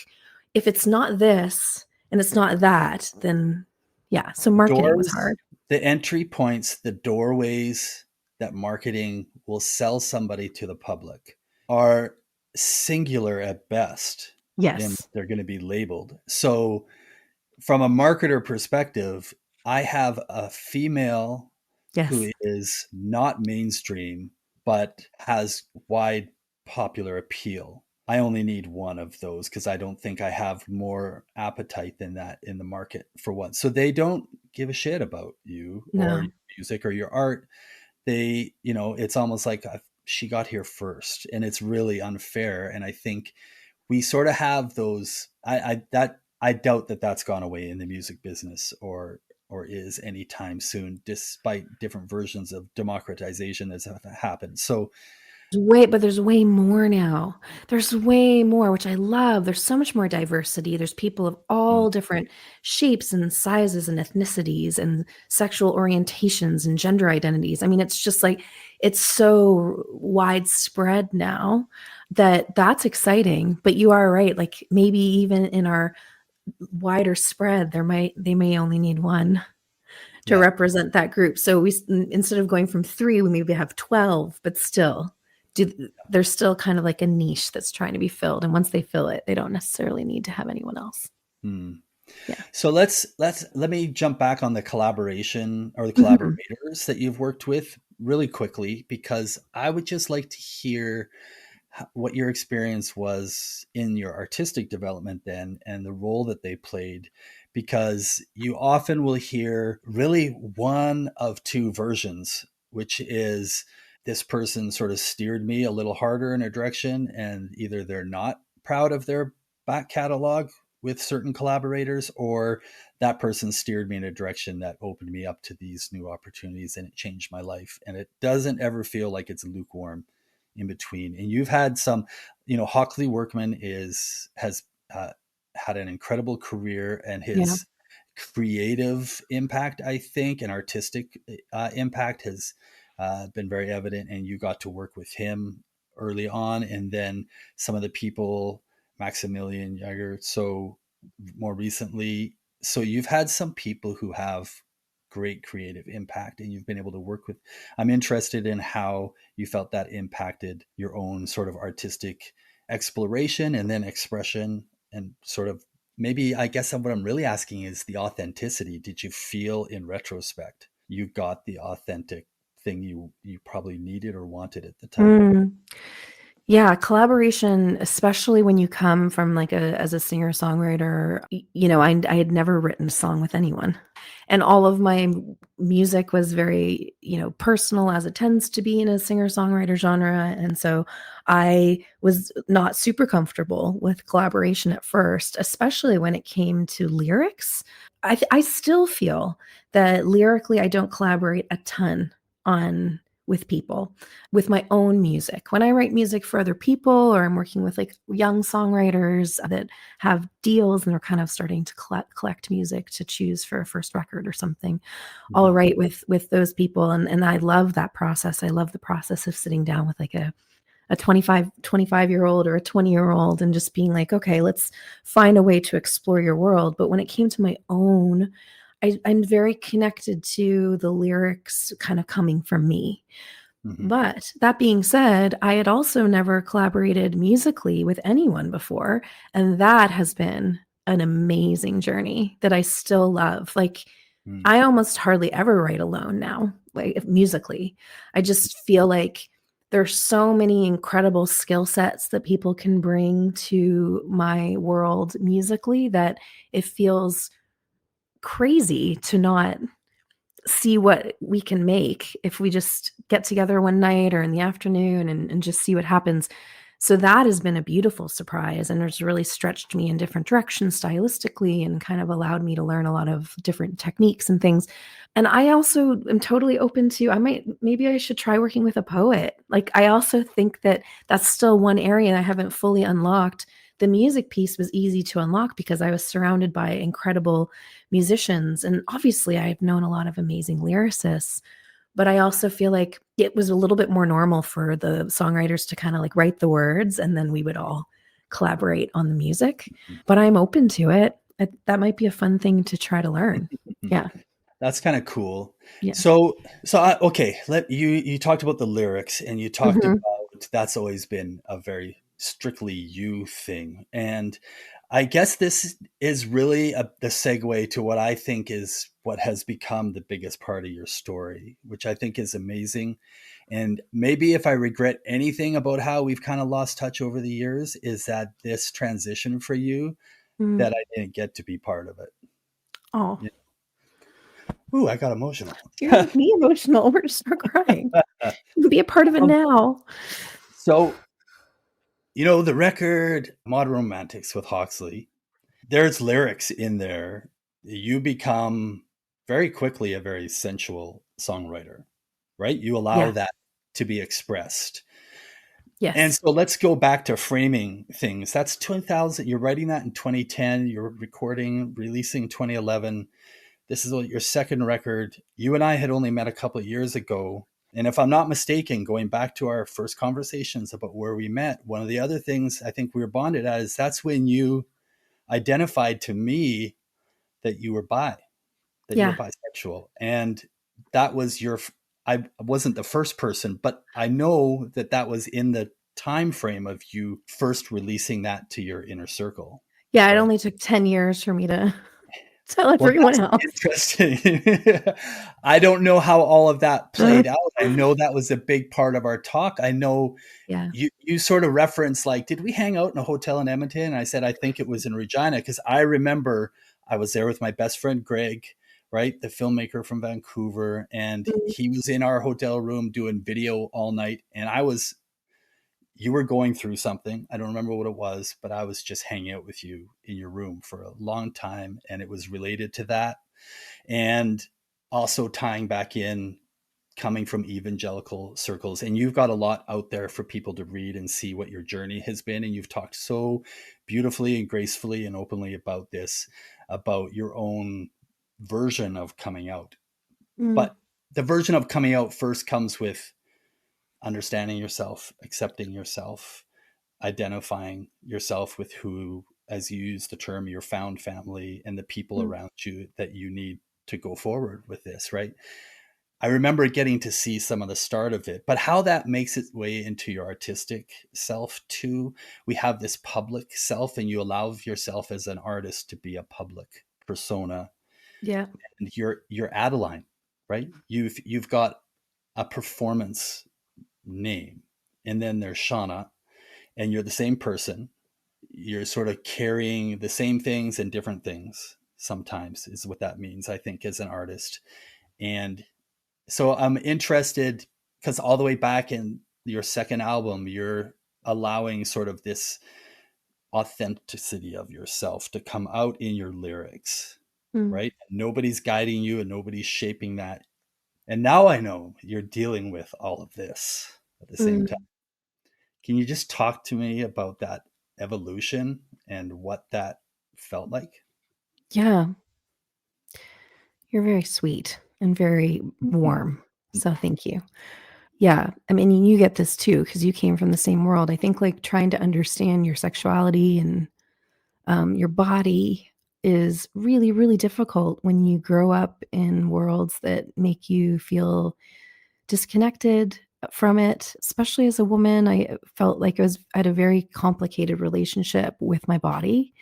if it's not this and it's not that, then yeah. So marketing was Doors, hard. the entry points, the doorways that marketing will sell somebody to the public are singular at best in Yes. what they're going to be labeled. So, from a marketer perspective, I have a female who Yes. is not mainstream but has wide popular appeal. I only need one of those because I don't think I have more appetite than that in the market for one. So they don't give a shit about you or No. your music or your art. They, it's almost like she got here first, and it's really unfair. And I think we sort of have those. I doubt that that's gone away in the music business or is anytime soon, despite different versions of democratization that's happened. So, There's way more now. There's way more, which I love. There's so much more diversity. There's people of mm, all different shapes and sizes and ethnicities and sexual orientations and gender identities. I mean, it's just like it's so widespread now that that's exciting. But you are right. Like maybe even in our wider spread, they may only need one to yeah. represent that group. So instead of going from 3, we maybe have 12, but still there's still kind of like a niche that's trying to be filled. And once they fill it, they don't necessarily need to have anyone else. Mm. Yeah. So let me jump back on the collaboration or the Mhm. collaborators that you've worked with really quickly, because I would just like to hear what your experience was in your artistic development then and the role that they played, because you often will hear really one of two versions, which is this person sort of steered me a little harder in a direction, and either they're not proud of their back catalog with certain collaborators, or that person steered me in a direction that opened me up to these new opportunities and it changed my life. And it doesn't ever feel like it's lukewarm in between. And you've had some, Hockley Workman has had an incredible career, and Yeah. his creative impact, I think, and artistic impact has been very evident. And you got to work with him early on, and then some of the people, Maximilian Jaeger, so more recently. So you've had some people who have great creative impact, and you've been able to work with. I'm interested in how you felt that impacted your own sort of artistic exploration and then expression, and sort of, maybe, I guess what I'm really asking is the authenticity. Did you feel in retrospect you got the authentic thing you probably needed or wanted at the time? Mm. Yeah, collaboration, especially when you come from like as a singer-songwriter, I had never written a song with anyone. And all of my music was very, personal as it tends to be in a singer-songwriter genre. And so I was not super comfortable with collaboration at first, especially when it came to lyrics. I still feel that lyrically I don't collaborate a ton on with people with my own music. When I write music for other people or I'm working with like young songwriters that have deals and are kind of starting to collect music to choose for a first record or something, I'll Mhm. write with those people. And I love that process. I love the process of sitting down with like a 25-year-old or a 20-year-old and just being like, okay, let's find a way to explore your world. But when it came to my own, I'm very connected to the lyrics kind of coming from me. Mhm. But that being said, I had also never collaborated musically with anyone before, and that has been an amazing journey that I still love. Like, Mm. I almost hardly ever write alone now, like musically. I just feel like there's so many incredible skill sets that people can bring to my world musically that it feels crazy to not see what we can make if we just get together one night or in the afternoon and just see what happens. So that has been a beautiful surprise and has really stretched me in different directions stylistically and kind of allowed me to learn a lot of different techniques and things. And I also am totally open to, maybe I should try working with a poet. Like, I also think that that's still one area I haven't fully unlocked. The music piece was easy to unlock because I was surrounded by incredible musicians. And obviously, I've known a lot of amazing lyricists, but I also feel like it was a little bit more normal for the songwriters to kind of like write the words and then we would all collaborate on the music. But I'm open to it. That might be a fun thing to try to learn. Yeah. That's kind of cool. Yeah. Okay, you talked about the lyrics and you talked Mhm. about that's always been a very strictly you thing. And I guess this is really the segue to what I think is what has become the biggest part of your story, which I think is amazing. And maybe if I regret anything about how we've kind of lost touch over the years, is that this transition for you, Mm. that I didn't get to be part of it. Oh, Yeah. Ooh, I got emotional. you're making me emotional. We're just start crying. Be a part of it Um, now. so, the record Modern Romantics with Hawksley, there's lyrics in there. You become very quickly a very sensual songwriter, right? You allow Yeah. that to be expressed. And Yes. so let's go back to framing things. That's 2000. You're writing that in 2010. You're recording, releasing 2011. This is your second record. You and I had only met a couple of years ago. And if I'm not mistaken, going back to our first conversations about where we met, one of the other things I think we were bonded at is that's when you identified to me that you were that you were Yeah. bisexual. And that was I wasn't the first person, but I know that that was in the time frame of you first releasing that to your inner circle, Yeah. It right? only took 10 years for me to tell Well, everyone that's else. interesting. I don't know how all of that played out. I know that was a big part of our talk. I know Yeah. you sort of referenced, like, did we hang out in a hotel in Edmonton? And I said, I think it was in Regina, because I remember I was there with my best friend Greg, right, the filmmaker from Vancouver, and Mm. he was in our hotel room doing video all night, and you were going through something. I don't remember what it was, but I was just hanging out with you in your room for a long time, and it was related to that. And also tying back in, coming from evangelical circles, and you've got a lot out there for people to read and see what your journey has been, and you've talked so beautifully and gracefully and openly about this, about your own version of coming out. Mm. But the version of coming out first comes with understanding yourself, accepting yourself, identifying yourself with who, as you use the term, your found family and the people Mm. around you that you need to go forward with this, right? I remember getting to see some of the start of it, but how that makes its way into your artistic self too. We have this public self, and you allow yourself as an artist to be a public persona. Yeah. And you're Adaline, right? You've got a performance name, and then there's Shawna, and you're the same person. You're sort of carrying the same things and different things sometimes, is what that means, I think, as an artist. And so I'm interested, because all the way back in your second album, you're allowing sort of this authenticity of yourself to come out in your lyrics, Mm. right? Nobody's guiding you and nobody's shaping that. And now I know you're dealing with all of this at the same time. Mm. Can you just talk to me about that evolution and what that felt like? Yeah. You're very sweet and very warm. So thank you. Yeah. I mean, you get this too, because you came from the same world. I think like trying to understand your sexuality and your body is really, really difficult when you grow up in worlds that make you feel disconnected from it, especially as a woman. I felt like I had a very complicated relationship with my body.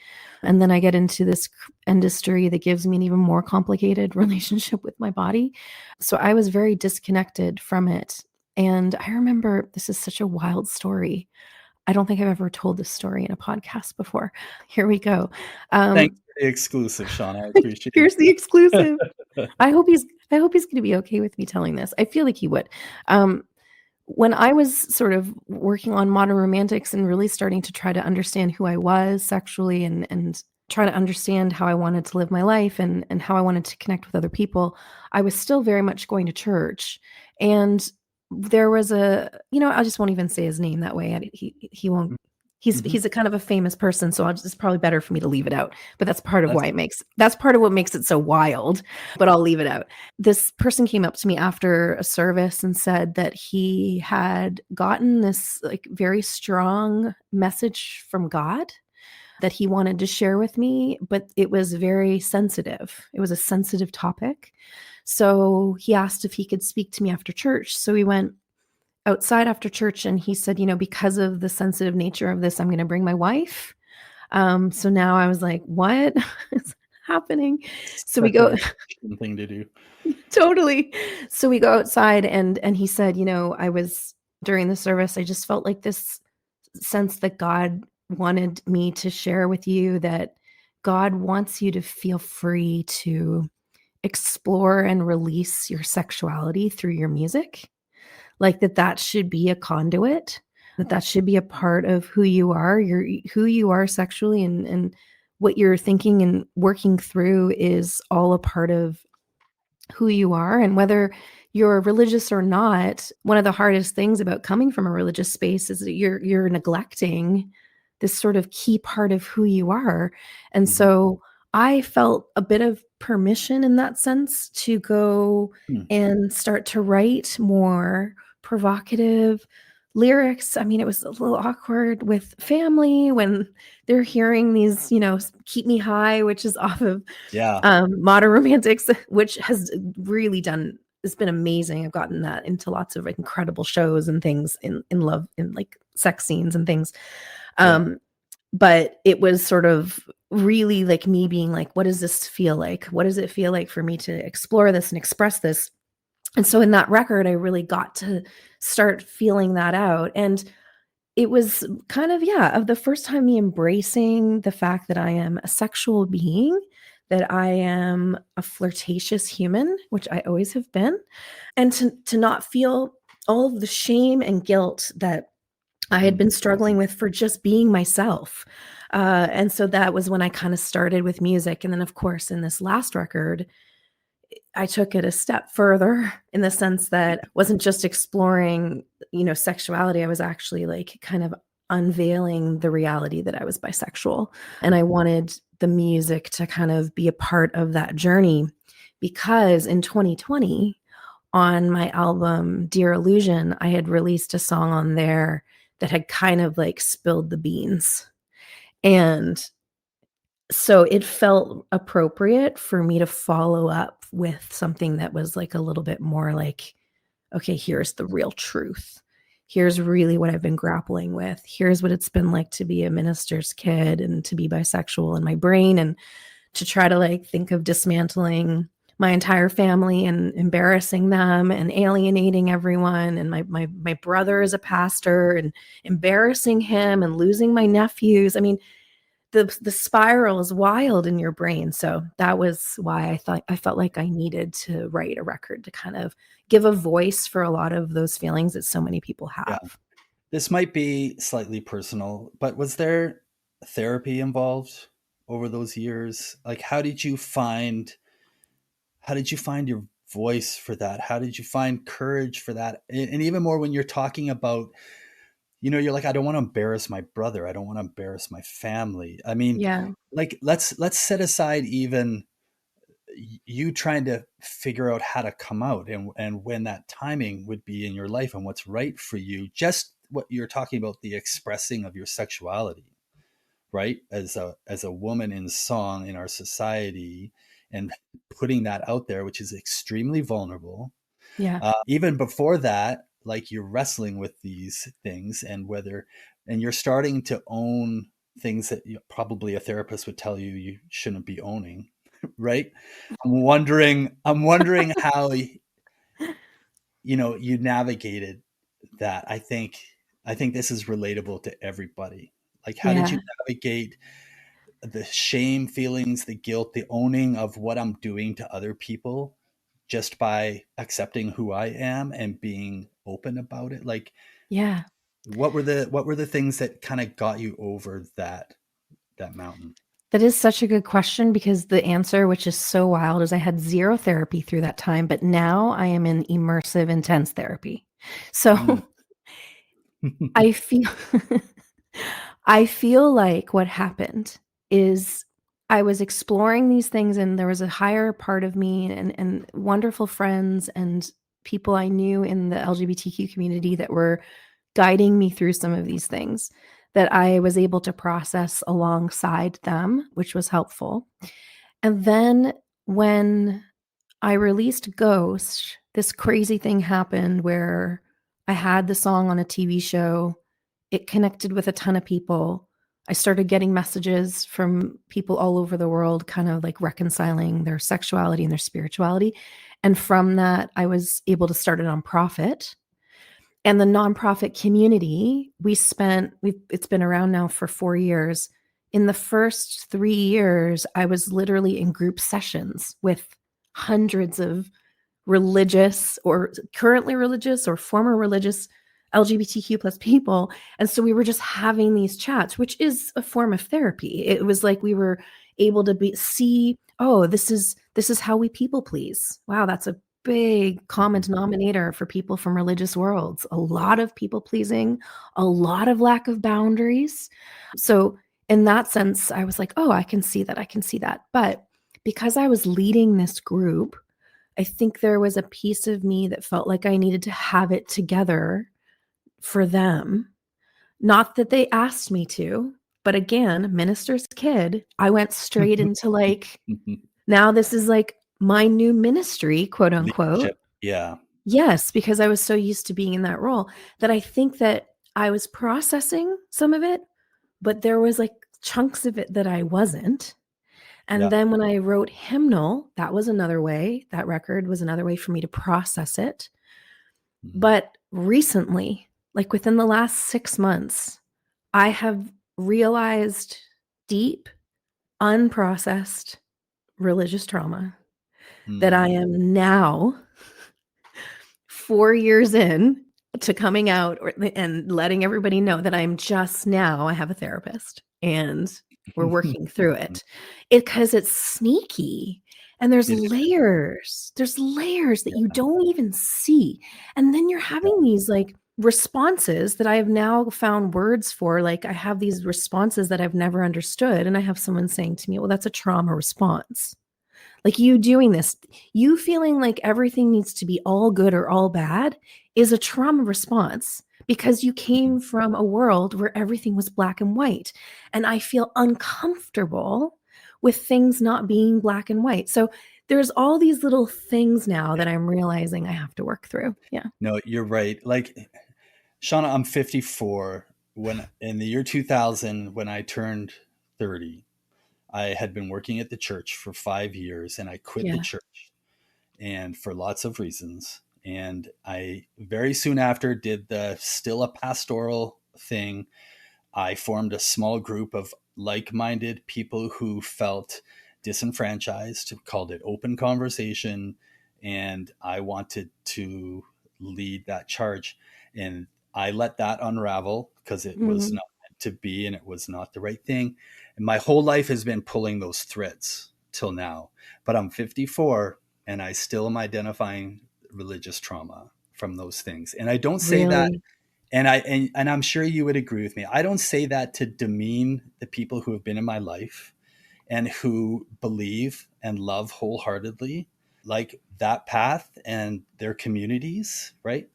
And then I get into this industry that gives me an even more complicated relationship with my body. So I was very disconnected from it. And I remember, this is such a wild story. I don't think I've ever told this story in a podcast before. Here we go. Thanks Um, for the exclusive, Sean. I appreciate here's the exclusive. it. I hope he's going to be okay with me telling this. I feel like he would. Um, when I was sort of working on modern romantics and really starting to try to understand who I was sexually, and try to understand how I wanted to live my life, and how I wanted to connect with other people, I was still very much going to church. And there was I just won't even say his name that way. He won't. Mhm. He's a kind of a famous person, so it's probably better for me to leave it out. But That's that's part of what makes it so wild. But I'll leave it out. This person came up to me after a service and said that he had gotten this like very strong message from God that he wanted to share with me, but it was very sensitive. It was a sensitive topic. So he asked if he could speak to me after church. So we went outside after church, and he said, because of the sensitive nature of this, I'm going to bring my wife. So now I was like, what is happening? So we such go a Christian thing to do. totally. So we go outside, and he said, I was during the service, I just felt like this sense that God wanted me to share with you that God wants you to feel free to explore and release your sexuality through your music. Like that should be a conduit, that should be a part of who you are, who you are sexually, and what you're thinking and working through is all a part of who you are. And whether you're religious or not, one of the hardest things about coming from a religious space is that you're neglecting this sort of key part of who you are. And Mhm. so I felt a bit of permission in that sense to go Hmm. and start to write more provocative lyrics. I mean, it was a little awkward with family when they're hearing these, keep me high, which is off of Yeah. Modern Romantics, which has really done, it's been amazing. I've gotten that into lots of like, incredible shows and things in love, in like sex scenes and things. Yeah. Um, but it was sort of really like me being like, what does this feel like? What does it feel like for me to explore this and express this? And so in that record, I really got to start feeling that out. And it was kind of, yeah, of the first time me embracing the fact that I am a sexual being, that I am a flirtatious human, which I always have been, and to not feel all of the shame and guilt that I had Mhm. been struggling with for just being myself. And so that was when I kind of started with music. And then, of course, in this last record, I took it a step further in the sense that I wasn't just exploring, sexuality. I was actually like kind of unveiling the reality that I was bisexual. And I wanted the music to kind of be a part of that journey, because in 2020, on my album Dear Illusion, I had released a song on there that had kind of like spilled the beans. And so it felt appropriate for me to follow up with something that was like a little bit more like, okay, here's the real truth. Here's really what I've been grappling with. Here's what it's been like to be a minister's kid and to be bisexual in my brain, and to try to like think of dismantling my entire family and embarrassing them and alienating everyone. And my brother is a pastor, and embarrassing him and losing my nephews. I mean, the spiral is wild in your brain. So that was why I felt like I needed to write a record to kind of give a voice for a lot of those feelings that so many people Yeah. have. This might be slightly personal, but was there therapy involved over those years? Like how did you find your voice for that? How did you find courage for that? And even more when you're talking about, you're like, I don't want to embarrass my brother. I don't want to embarrass my family. I mean, Yeah. like let's set aside even you trying to figure out how to come out and when that timing would be in your life and what's right for you. Just what you're talking about, the expressing of your sexuality, right? As a woman in song in our society, and putting that out there, which is extremely vulnerable. Yeah. Even before that, like you're wrestling with these things, and you're starting to own things that probably a therapist would tell you you shouldn't be owning, right? I'm wondering how you navigated that. I think this is relatable to everybody. Like, how did you Yeah. navigate the shame feelings, the guilt, the owning of what I'm doing to other people, just by accepting who I am and being open about it? Like, Yeah. what were the things that kind of got you over that mountain? That is such a good question, because the answer, which is so wild, is I had zero therapy through that time, but now I am in immersive, intense therapy. Mm. So I feel I feel like what happened is I was exploring these things, and there was a higher part of me, and wonderful friends and people I knew in the LGBTQ community that were guiding me through some of these things that I was able to process alongside them, which was helpful. And then when I released Ghost, this crazy thing happened where I had the song on a TV show. It connected with a ton of people. I started getting messages from people all over the world, kind of like reconciling their sexuality and their spirituality. And from that, I was able to start a nonprofit. And the nonprofit community, it's been around now for 4 years. In the first 3 years, I was literally in group sessions with hundreds of religious or currently religious or former religious LGBTQ plus people. And so we were just having these chats, which is a form of therapy. It was like we were able to see, oh, this is how we people please. Wow, that's a big common denominator for people from religious worlds. A lot of people pleasing, a lot of lack of boundaries. So in that sense, I was like, oh, I can see that. I can see that. But because I was leading this group, I think there was a piece of me that felt like I needed to have it together for them. Not that they asked me to, but again, minister's kid, I went straight into like, now this is like my new ministry, quote unquote. Leadership. Yeah. Yes, because I was so used to being in that role that I think that I was processing some of it, but there was like chunks of it that I wasn't. And Yeah. then when I wrote Hymnal, that was another way, that record was another way for me to process it. Mhm. But recently, like within the last 6 months, I have realized deep, unprocessed religious trauma that I Mm. am now 4 years in to coming out and letting everybody know that I'm just now, I have a therapist and we're working through it. Because it's sneaky and there's It is. layers. There's layers that you Yeah. don't even see. And then you're Yeah. having these like responses that I have now found words for. Like I have these responses that I've never understood. And I have someone saying to me, well, that's a trauma response. Like you doing this, you feeling like everything needs to be all good or all bad is a trauma response because you came from a world where everything was black and white. And I feel uncomfortable with things not being black and white. So there's all these little things now that I'm realizing I have to work through. Yeah. No, you're right. Like, Shawna, I'm 54. When in the year 2000, when I turned 30, I had been working at the church for 5 years, and I quit the Yeah. church, and for lots of reasons. And I very soon after did the still a pastoral thing. I formed a small group of like minded people who felt disenfranchised, called it Open Conversation. And I wanted to lead that charge. And I let that unravel because it was Mm, not meant to be and it was not the right thing. And my whole life has been pulling those threads till now. But I'm 54 and I still am identifying religious trauma from those things. And I don't say that, really? and I'm sure you would agree with me. I don't say that to demean the people who have been in my life and who believe and love wholeheartedly, like that path and their communities, right?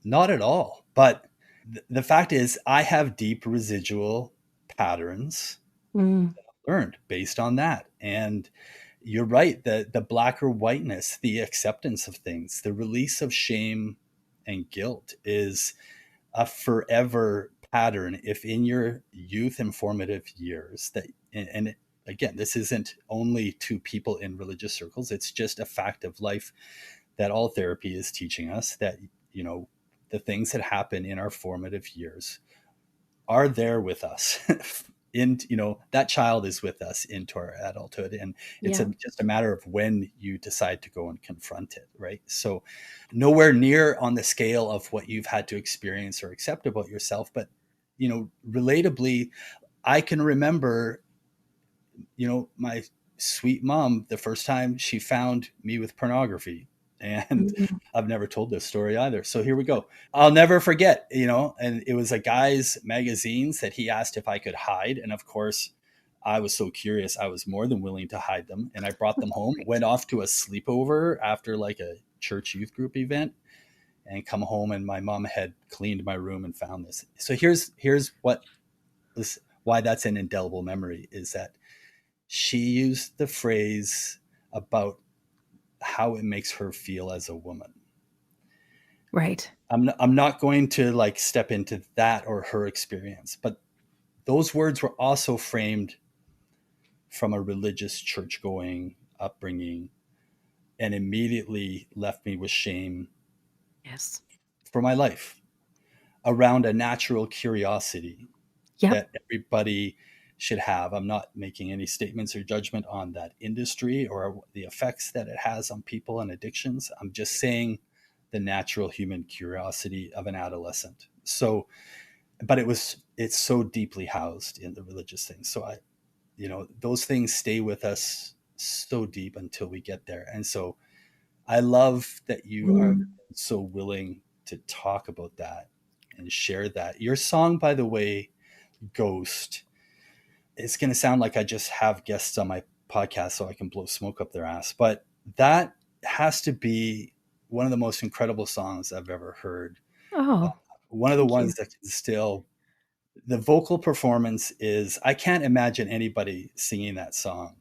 Not at all. But the fact is, I have deep residual patterns Mm, learned based on that. And you're right, the black or whiteness, the acceptance of things, the release of shame and guilt is a forever pattern. If in your youth and formative years that, and again, this isn't only to people in religious circles, it's just a fact of life that all therapy is teaching us, that, you know, the things that happen in our formative years are there with us. In, you know, that child is with us into our adulthood, and it's Yeah. just a matter of when you decide to go and confront it, right? So nowhere near on the scale of what you've had to experience or accept about yourself, but, you know, relatably, I can remember, you know, my sweet mom, the first time she found me with pornography. And Mm. I've never told this story either. So here we go. I'll never forget, you know, and it was a guy's magazines that he asked if I could hide. And of course, I was so curious, I was more than willing to hide them. And I brought them That's home, great. went off to a sleepover after like a church youth group event, and come home, and my mom had cleaned my room and found this. So here's what this, why that's an indelible memory, is that she used the phrase about how it makes her feel as a woman. Right. I'm not going to like step into that or her experience, but those words were also framed from a religious church going upbringing, and immediately left me with shame Yes. for my life around a natural curiosity Yep. that everybody should have. I'm not making any statements or judgment on that industry or the effects that it has on people and addictions. I'm just saying the natural human curiosity of an adolescent. So, but it's so deeply housed in the religious things. So I, you know, those things stay with us so deep until we get there. And so I love that you are Mm. so willing to talk about that and share that. Your song, by the way, Ghost, it's going to sound like I just have guests on my podcast so I can blow smoke up their ass, but that has to be one of the most incredible songs I've ever heard. Uh, Oh, One of the thank you. ones that can still, the vocal performance is, I can't imagine anybody singing that song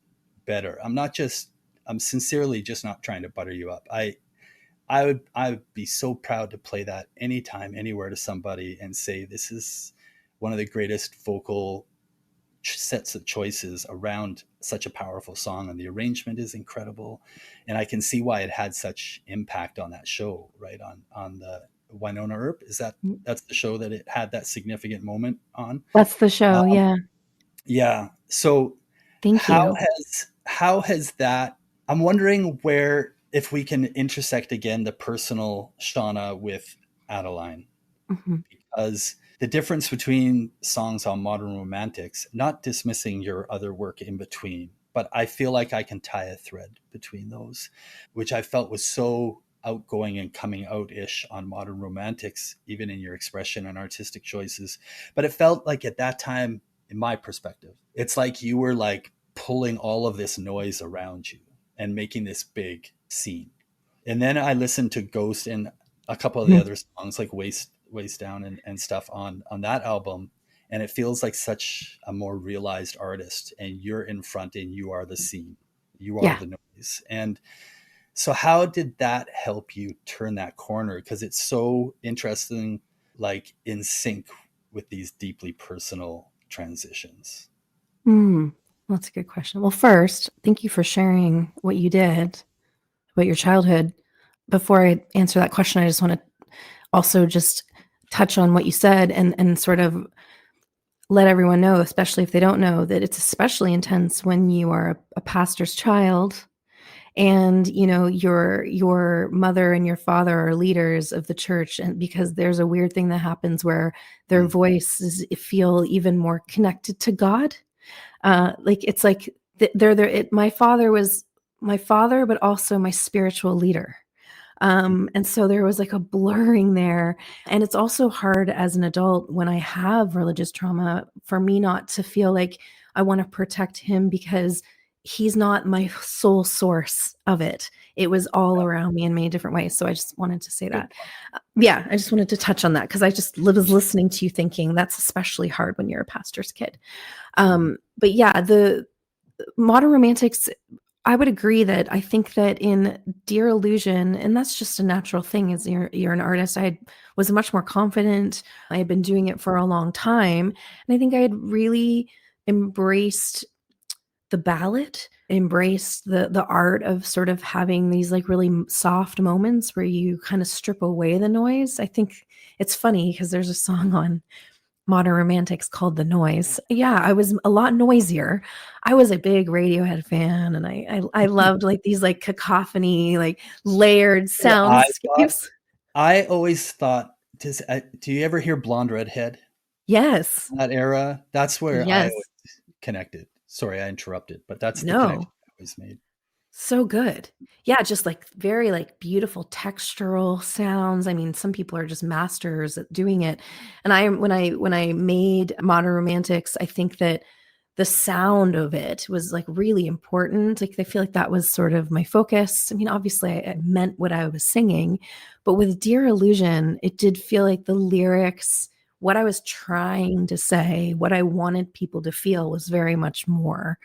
better. I'm sincerely just not trying to butter you up. I would be so proud to play that anytime, anywhere to somebody and say, this is one of the greatest vocal sets of choices around such a powerful song, and the arrangement is incredible, and I can see why it had such impact on that show, right, on the Winona Earp. Is that, that's the show that it had that significant moment on? That's the show. um, Yeah. yeah. So Thank you. how has that, I'm wondering where, if we can intersect again the personal Shawna with Adaline, Mhm. because the difference between songs on Modern Romantics, not dismissing your other work in between, but I feel like I can tie a thread between those, which I felt was so outgoing and coming out ish on Modern Romantics, even in your expression and artistic choices. But it felt like at that time, in my perspective, it's like you were like pulling all of this noise around you and making this big scene. And then I listened to Ghost and a couple of the Mhm. other songs like Waist Down and stuff on that album, and it feels like such a more realized artist, and you're in front and you are the scene, you are Yeah. the noise. And so how did that help you turn that corner, because it's so interesting, like in sync with these deeply personal transitions? Mm. That's a good question. Well, first, thank you for sharing what you did about your childhood. Before I answer that question, I just want to also just touch on what you said and sort of let everyone know, especially if they don't know, that it's especially intense when you are a pastor's child and you know your mother and your father are leaders of the church, and because there's a weird thing that happens where their Mm, voices feel even more connected to God. Like it's like they're there. My father was my father, but also my spiritual leader. And so there was like a blurring there. And it's also hard as an adult when I have religious trauma for me not to feel like I want to protect him because he's not my sole source of it. It was all yeah, around me in many different ways. So I just wanted to say good that. point. Yeah, I just wanted to touch on that because I just was listening to you thinking that's especially hard when you're a pastor's kid. Mhm. But yeah, the modern romantics, I would agree that I think that in Dear Illusion, and that's just a natural thing as you're an artist, I was much more confident. I had been doing it for a long time. And I think I had really embraced the ballad, embraced the art of sort of having these like really soft moments where you kind of strip away the noise. I think it's funny because there's a song on Modern Romantics called The Noise. Yeah, I was a lot noisier. I was a big Radiohead fan, and I loved like these like cacophony, like layered What I thought, soundscapes. I always thought, do you ever hear Blonde Redhead? Yes. That era, that's where I Yes. always connected. Sorry, I interrupted, but that's the connection No. I always made. So good. Yeah, just like very like beautiful textural sounds. I mean, some people are just masters at doing it. And when I made Modern Romantics, I think that the sound of it was like really important. Like I feel like that was sort of my focus. I mean, obviously I meant what I was singing, but with Dear Illusion, it did feel like the lyrics, what I was trying to say, what I wanted people to feel was very much more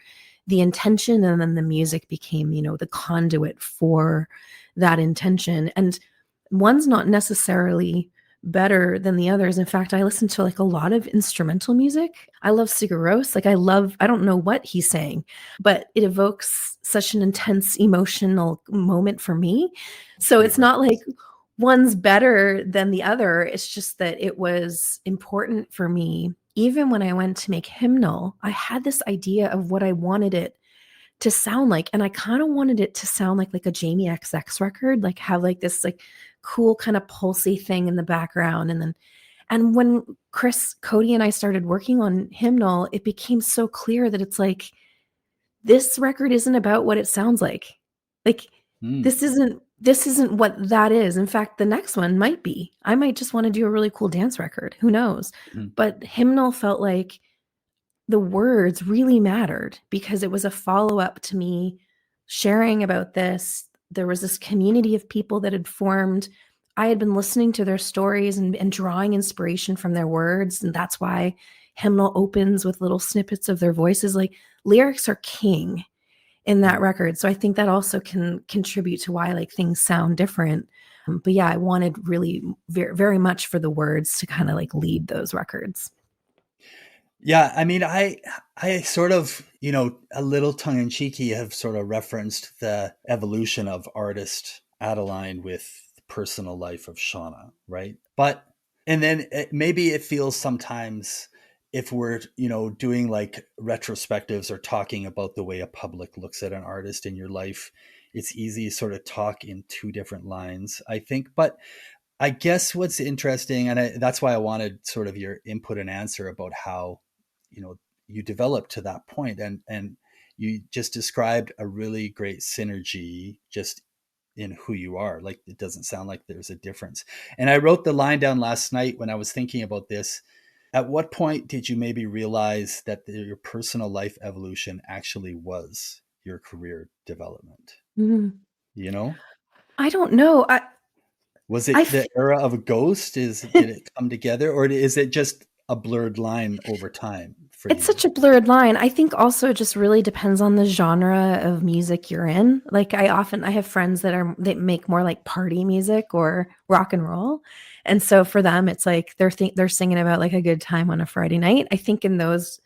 the intention, and then the music became, the conduit for that intention. And one's not necessarily better than the others. In fact, I listen to like a lot of instrumental music. I love Sigur Rós. Like I don't know what he's saying, but it evokes such an intense emotional moment for me. So Sigur it's not like Rós. one's better than the other. It's just that it was important for me. Even when I went to make Hymnal, I had this idea of what I wanted it to sound like, and I kind of wanted it to sound like a Jamie XX record, like have like this like cool kind of pulsy thing in the background. And when Chris Cody and I started working on Hymnal, it became so clear that it's like this record isn't about what it sounds like. Like Mm, this isn't what that is. In fact, the next one might be. I might just want to do a really cool dance record. Who knows? mhm, But Hymnal felt like the words really mattered because it was a follow-up to me sharing about this. There was this community of people that had formed. I had been listening to their stories and drawing inspiration from their words. And that's why Hymnal opens with little snippets of their voices. Like lyrics are king in that mm. record. So I think that also can contribute to why like things sound different. But yeah, I wanted really very, very much for the words to kind of like lead those records. Yeah, I mean, I sort of, a little tongue in cheeky have sort of referenced the evolution of artist Adaline with the personal life of Shawna, right? But and then maybe it feels sometimes if we're, doing like retrospectives or talking about the way a public looks at an artist in your life, it's easy to sort of talk in two different lines, I think. But I guess what's interesting, and that's why I wanted sort of your input and answer about how, you know, you developed to that point, and you just described a really great synergy just in who you are. Like it doesn't sound like there's a difference. And I wrote the line down last night when I was thinking about this. At what point did you maybe realize that your personal life evolution actually was your career development? Mhm. You know? I don't know. Was I it f- the era of a ghost? Did it come together, or is it just a blurred line over time for It's you? such a blurred line. I think also it just really depends on the genre of music you're in. Like I have friends that make more like party music or rock and roll. And so for them it's like they're singing about like a good time on a Friday night. I think in those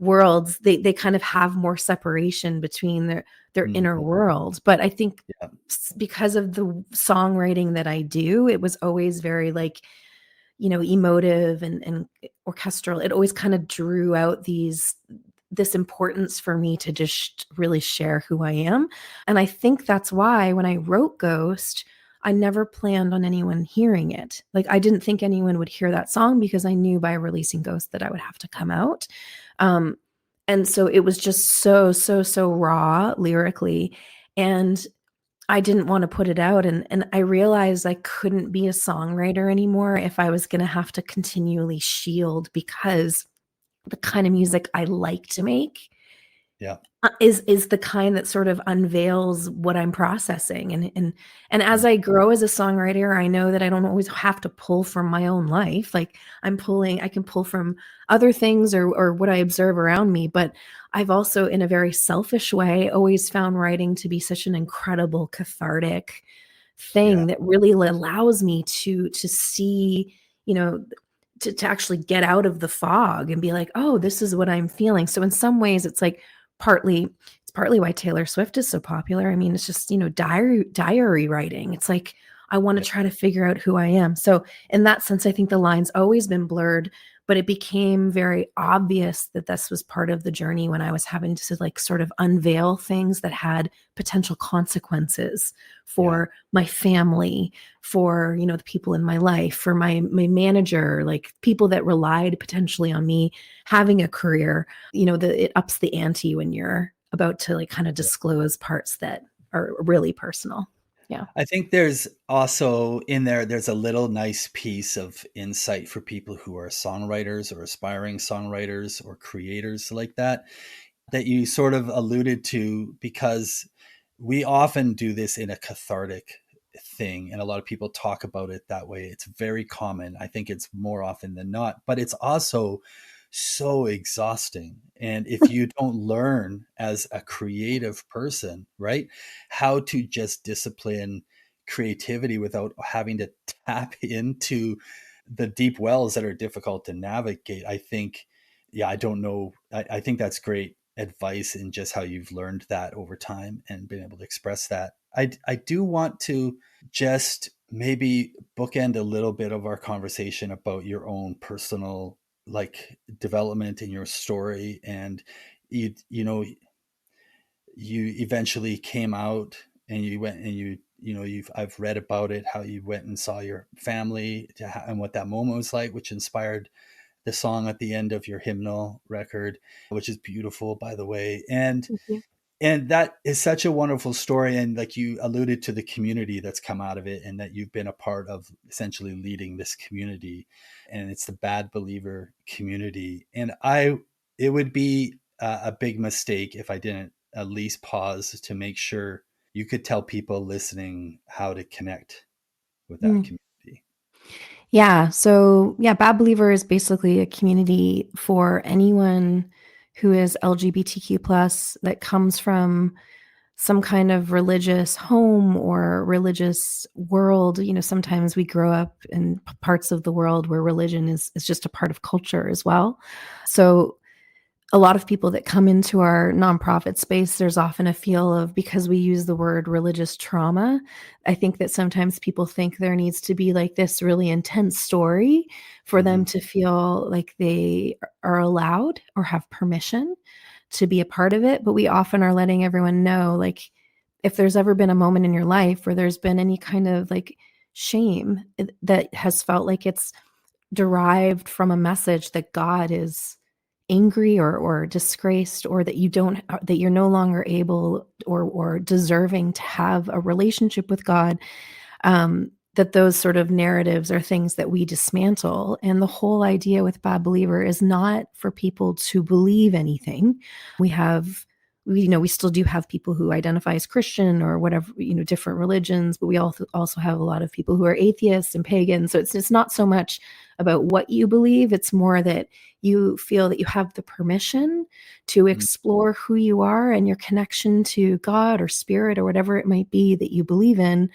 worlds they kind of have more separation between their Mhm. inner world. But I think Yeah. because of the songwriting that I do, it was always very like emotive and orchestral. It always kind of drew out this importance for me to just really share who I am. And I think that's why when I wrote Ghost, I never planned on anyone hearing it. Like I didn't think anyone would hear that song because I knew by releasing Ghost that I would have to come out. Um, and so it was just so, so, so raw lyrically. And I didn't want to put it out, and I realized I couldn't be a songwriter anymore if I was going to have to continually shield because the kind of music I like to make Yeah. Is the kind that sort of unveils what I'm processing. And as I grow as a songwriter, I know that I don't always have to pull from my own life. Like I can pull from other things or what I observe around me. But I've also, in a very selfish way, always found writing to be such an incredible cathartic Yeah. thing that really allows me to see, you know, to actually get out of the fog and be like, oh, this is what I'm feeling. So in some ways it's like it's partly why Taylor Swift is so popular. I mean, it's just, diary writing. It's like I want to Yeah. try to figure out who I am. So in that sense, I think the line's always been blurred, but it became very obvious that this was part of the journey when I was having to like sort of unveil things that had potential consequences Yeah. for my family, for the people in my life, for my manager, like people that relied potentially on me having a career. It ups the ante when you're about to like kind of disclose parts that are really personal. Yeah. I think there's also in there, there's a little nice piece of insight for people who are songwriters or aspiring songwriters or creators like that, that you sort of alluded to, because we often do this in a cathartic thing. And a lot of people talk about it that way. It's very common. I think it's more often than not, but it's also so exhausting. And if you don't learn as a creative person, right, how to just discipline creativity without having to tap into the deep wells that are difficult to navigate, I think, yeah, I don't know. I think that's great advice in just how you've learned that over time and been able to express that. I do want to just maybe bookend a little bit of our conversation about your own personal like development in your story. And you eventually came out and you went and I've read about it, how you went and saw your family and what that moment was like, which inspired the song at the end of your hymnal record, which is beautiful, by the way. Thank you. And that is such a wonderful story. And like you alluded to the community that's come out of it, and that you've been a part of essentially leading this community. And it's the Bad Believer community. And it would be a big mistake if I didn't at least pause to make sure you could tell people listening how to connect with that Mm. community. Yeah. So, yeah, Bad Believer is basically a community for anyone who is LGBTQ plus that comes from some kind of religious home or religious world. Sometimes we grow up in parts of the world where religion is just a part of culture as well. So a lot of people that come into our nonprofit space, there's often a feel of, because we use the word religious trauma, I think that sometimes people think there needs to be like this really intense story for Mm-hmm. them to feel like they are allowed or have permission to be a part of it. But we often are letting everyone know, like, if there's ever been a moment in your life where there's been any kind of like shame that has felt like it's derived from a message that God is angry or disgraced, or that that you're no longer able or deserving to have a relationship with God, that those sort of narratives are things that we dismantle. And the whole idea with Bad Believer is not for people to believe anything. We have we still do have people who identify as Christian or whatever, different religions, but we also have a lot of people who are atheists and pagans. So it's not so much about what you believe, it's more that you feel that you have the permission to explore who you are and your connection to God or spirit or whatever it might be that you believe in.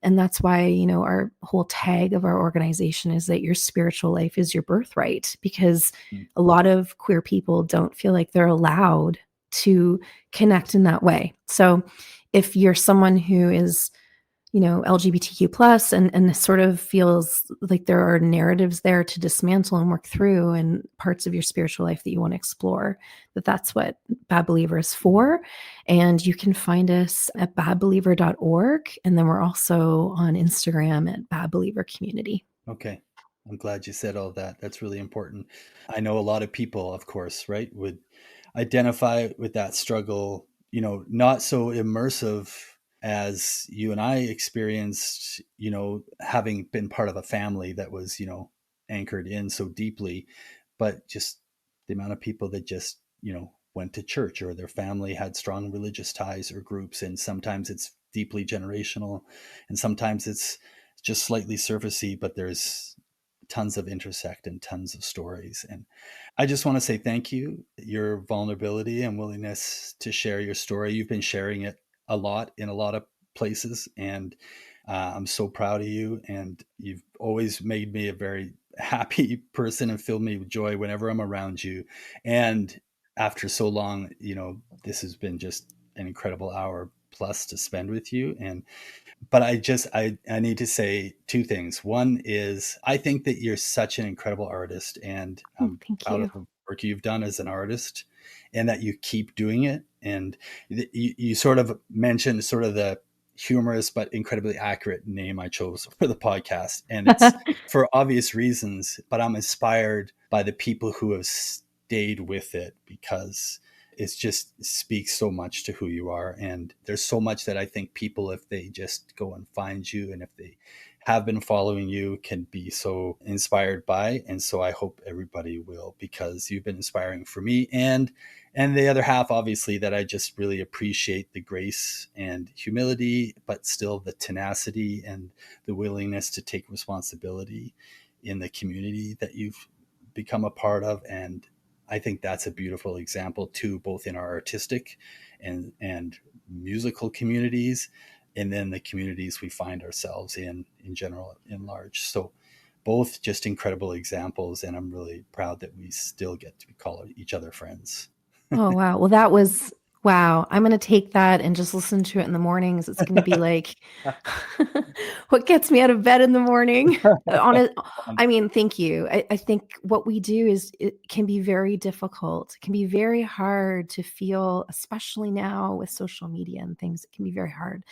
And that's why, our whole tag of our organization is that your spiritual life is your birthright, because Mm-hmm. a lot of queer people don't feel like they're allowed to connect in that way. So if you're someone who is, LGBTQ plus and sort of feels like there are narratives there to dismantle and work through, and parts of your spiritual life that you want to explore, that's what Bad Believer is for. And you can find us at badbeliever.org. And then we're also on Instagram at Bad Believer Community. Okay. I'm glad you said all that. That's really important. I know a lot of people, of course, right, would identify with that struggle, not so immersive as you and I experienced, having been part of a family that was, anchored in so deeply, but just the amount of people that just, went to church or their family had strong religious ties or groups. And sometimes it's deeply generational and sometimes it's just slightly surfacey, but there's tons of intersect and tons of stories. And I just want to say thank you. Your vulnerability and willingness to share your story. You've been sharing it a lot in a lot of places, and I'm so proud of you. And you've always made me a very happy person and filled me with joy whenever I'm around you. And after so long, this has been just an incredible hour plus to spend with you. And but I need to say two things. One is I think that you're such an incredible artist, and Oh, I'm thank proud of you. the work you've done as an artist, and that you keep doing it. And you sort of mentioned sort of the humorous but incredibly accurate name I chose for the podcast, and it's for obvious reasons. But I'm inspired by the people who have stayed with it because it just speaks so much to who you are. And there's so much that I think people, if they just go and find you and if they have been following you, can be so inspired by. And so I hope everybody will, because you've been inspiring for me. And the other half, obviously, that I just really appreciate the grace and humility, but still the tenacity and the willingness to take responsibility in the community that you've become a part of. And I think that's a beautiful example too, both in our artistic and musical communities, and then the communities we find ourselves in general, in large. So both just incredible examples, and I'm really proud that we still get to call each other friends. Oh, wow. Well, that was wow. I'm going to take that and just listen to it in the mornings. It's going to be like what gets me out of bed in the morning. On it, I mean, thank you. I think what we do is it can be very difficult. It can be very hard to feel, especially now with social media and things. It can be very hard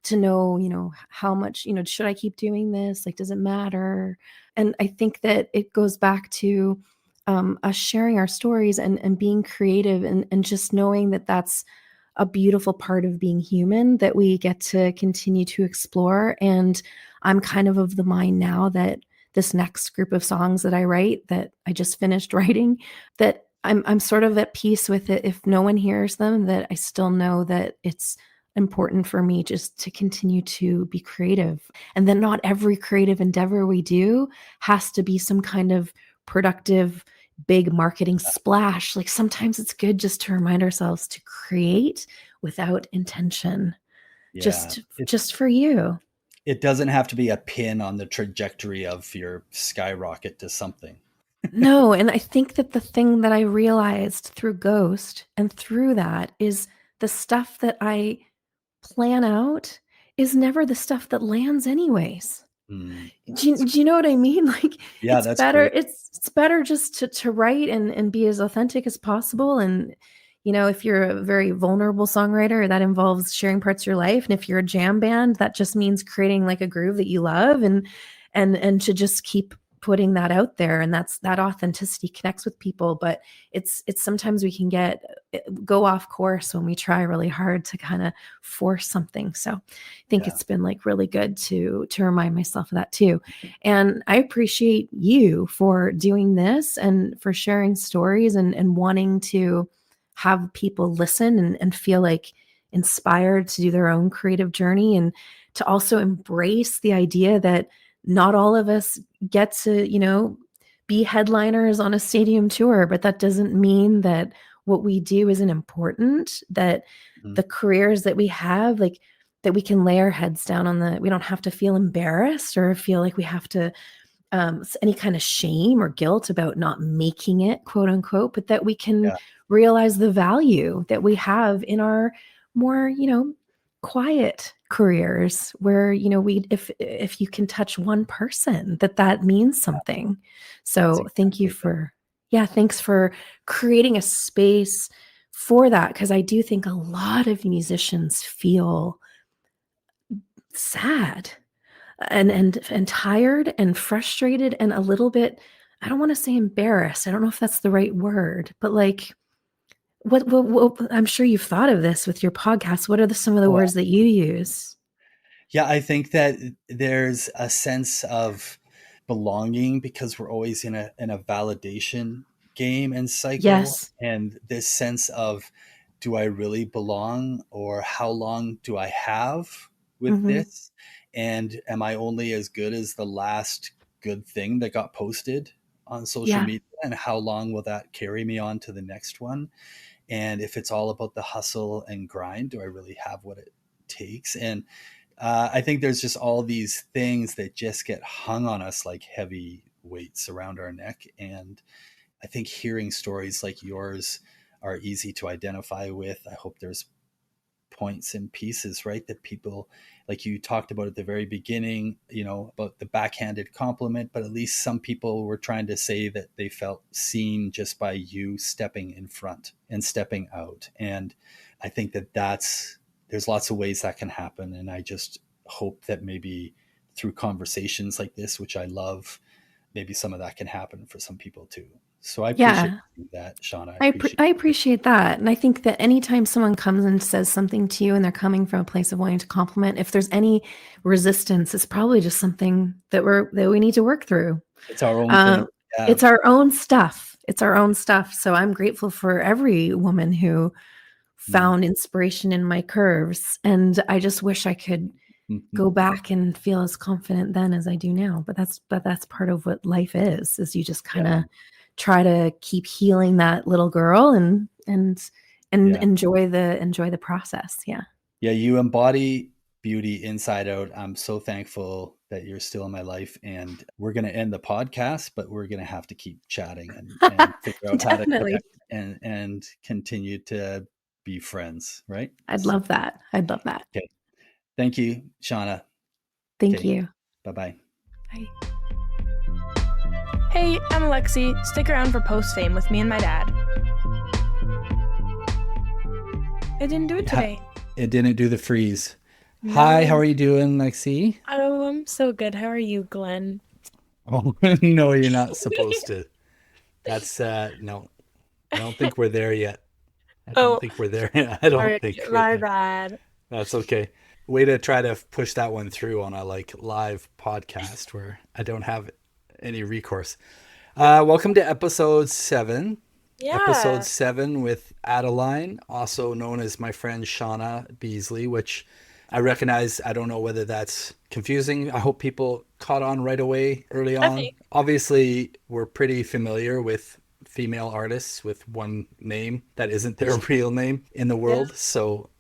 to know, how much, should I keep doing this? Like, does it matter? And I think that it goes back to us sharing our stories and being creative and just knowing that that's a beautiful part of being human that we get to continue to explore. And I'm kind of the mind now that this next group of songs that I write, that I just finished writing, that I'm sort of at peace with it. If no one hears them, that I still know that it's important for me just to continue to be creative. And then not every creative endeavor we do has to be some kind of productive big marketing splash. Like sometimes it's good just to remind ourselves to create without intention, Yeah. just for you. It doesn't have to be a pin on the trajectory of your skyrocket to something. No, and I think that the thing that I realized through Ghost and through that is the stuff that I plan out is never the stuff that lands anyways. Mm, Do you know what I mean? Like yeah, it's that's better great. it's better just to write and be as authentic as possible. And if you're a very vulnerable songwriter, that involves sharing parts of your life. And if you're a jam band, that just means creating like a groove that you love and to just keep putting that out there. And that authenticity connects with people. But it's sometimes we can go off course when we try really hard to kind of force something. So I think Yeah. it's been like really good to remind myself of that too. And I appreciate you for doing this and for sharing stories and wanting to have people listen and feel like inspired to do their own creative journey, and to also embrace the idea that not all of us get to, be headliners on a stadium tour, but that doesn't mean that what we do isn't important, that Mhm. the careers that we have, like that we can lay our heads down we don't have to feel embarrassed or feel like we have to any kind of shame or guilt about not making it, quote unquote, but that we can Yeah. realize the value that we have in our more, quiet careers where, we if you can touch one person, that means something. That's So thank you exactly it. for, yeah, thanks for creating a space for that. Cause I do think a lot of musicians feel sad and Mm. and tired and frustrated and a little bit, I don't want to say embarrassed. I don't know if that's the right word, but like what I'm sure you've thought of this with your podcast. What are some of the Oh, words that you use? yeah, I think that there's a sense of belonging because we're always in a validation game and cycle, Yes. and this sense of, do I really belong, or how long do I have with Hmm. this? And am I only as good as the last good thing that got posted on social Yeah. media? And how long will that carry me on to the next one? And if it's all about the hustle and grind, do I really have what it takes? And I think there's just all these things that just get hung on us like heavy weights around our neck. And I think hearing stories like yours are easy to identify with. I hope there's points and pieces, right? That people, like you talked about at the very beginning, about the backhanded compliment, but at least some people were trying to say that they felt seen just by you stepping in front and stepping out. And I think there's lots of ways that can happen. And I just hope that maybe through conversations like this, which I love, maybe some of that can happen for some people too. So I appreciate Yeah. that, Shauna. I I appreciate it. appreciate that. And I think that anytime someone comes and says something to you and they're coming from a place of wanting to compliment, if there's any resistance, it's probably just something that we need to work through. It's our own thing. Um, Yeah. it's our own stuff. It's our own stuff. So I'm grateful for every woman who Mm. found inspiration in my curves. And I just wish I could go back and feel as confident then as I do now. But that's part of what life is you just kind Yeah. of try to keep healing that little girl and Yeah. enjoy the process. Yeah. Yeah. You embody beauty inside out. I'm so thankful that you're still in my life, and we're going to end the podcast, but we're going to have to keep chatting and figure out how to Definitely. connect and continue to be friends. Right. I'd So, love that. I'd love that. okay. Thank you, Shauna. Thank Okay. you. Bye bye. Bye. Hey, I'm Alexi. Stick around for post fame with me and my dad. I didn't do it today. It didn't do the freeze. Hi, how No. are you doing, Lexi? Oh, I'm so good. How are you, Glen? Oh, no, you're not supposed to. That's no. I don't think we're there yet. I don't Oh, think we're there. I don't sorry, think we're my there. bad. That's okay. Way to try to push that one through on a like live podcast where I don't have any recourse. Welcome to episode 7. Episode Yeah, 7 with Adaline, also known as my friend Shawna Beesley, which I recognize. I don't know whether that's confusing. I hope people caught on right away early I on. think. Obviously, we're pretty familiar with female artists with one name that isn't their real name in the Yeah. world, so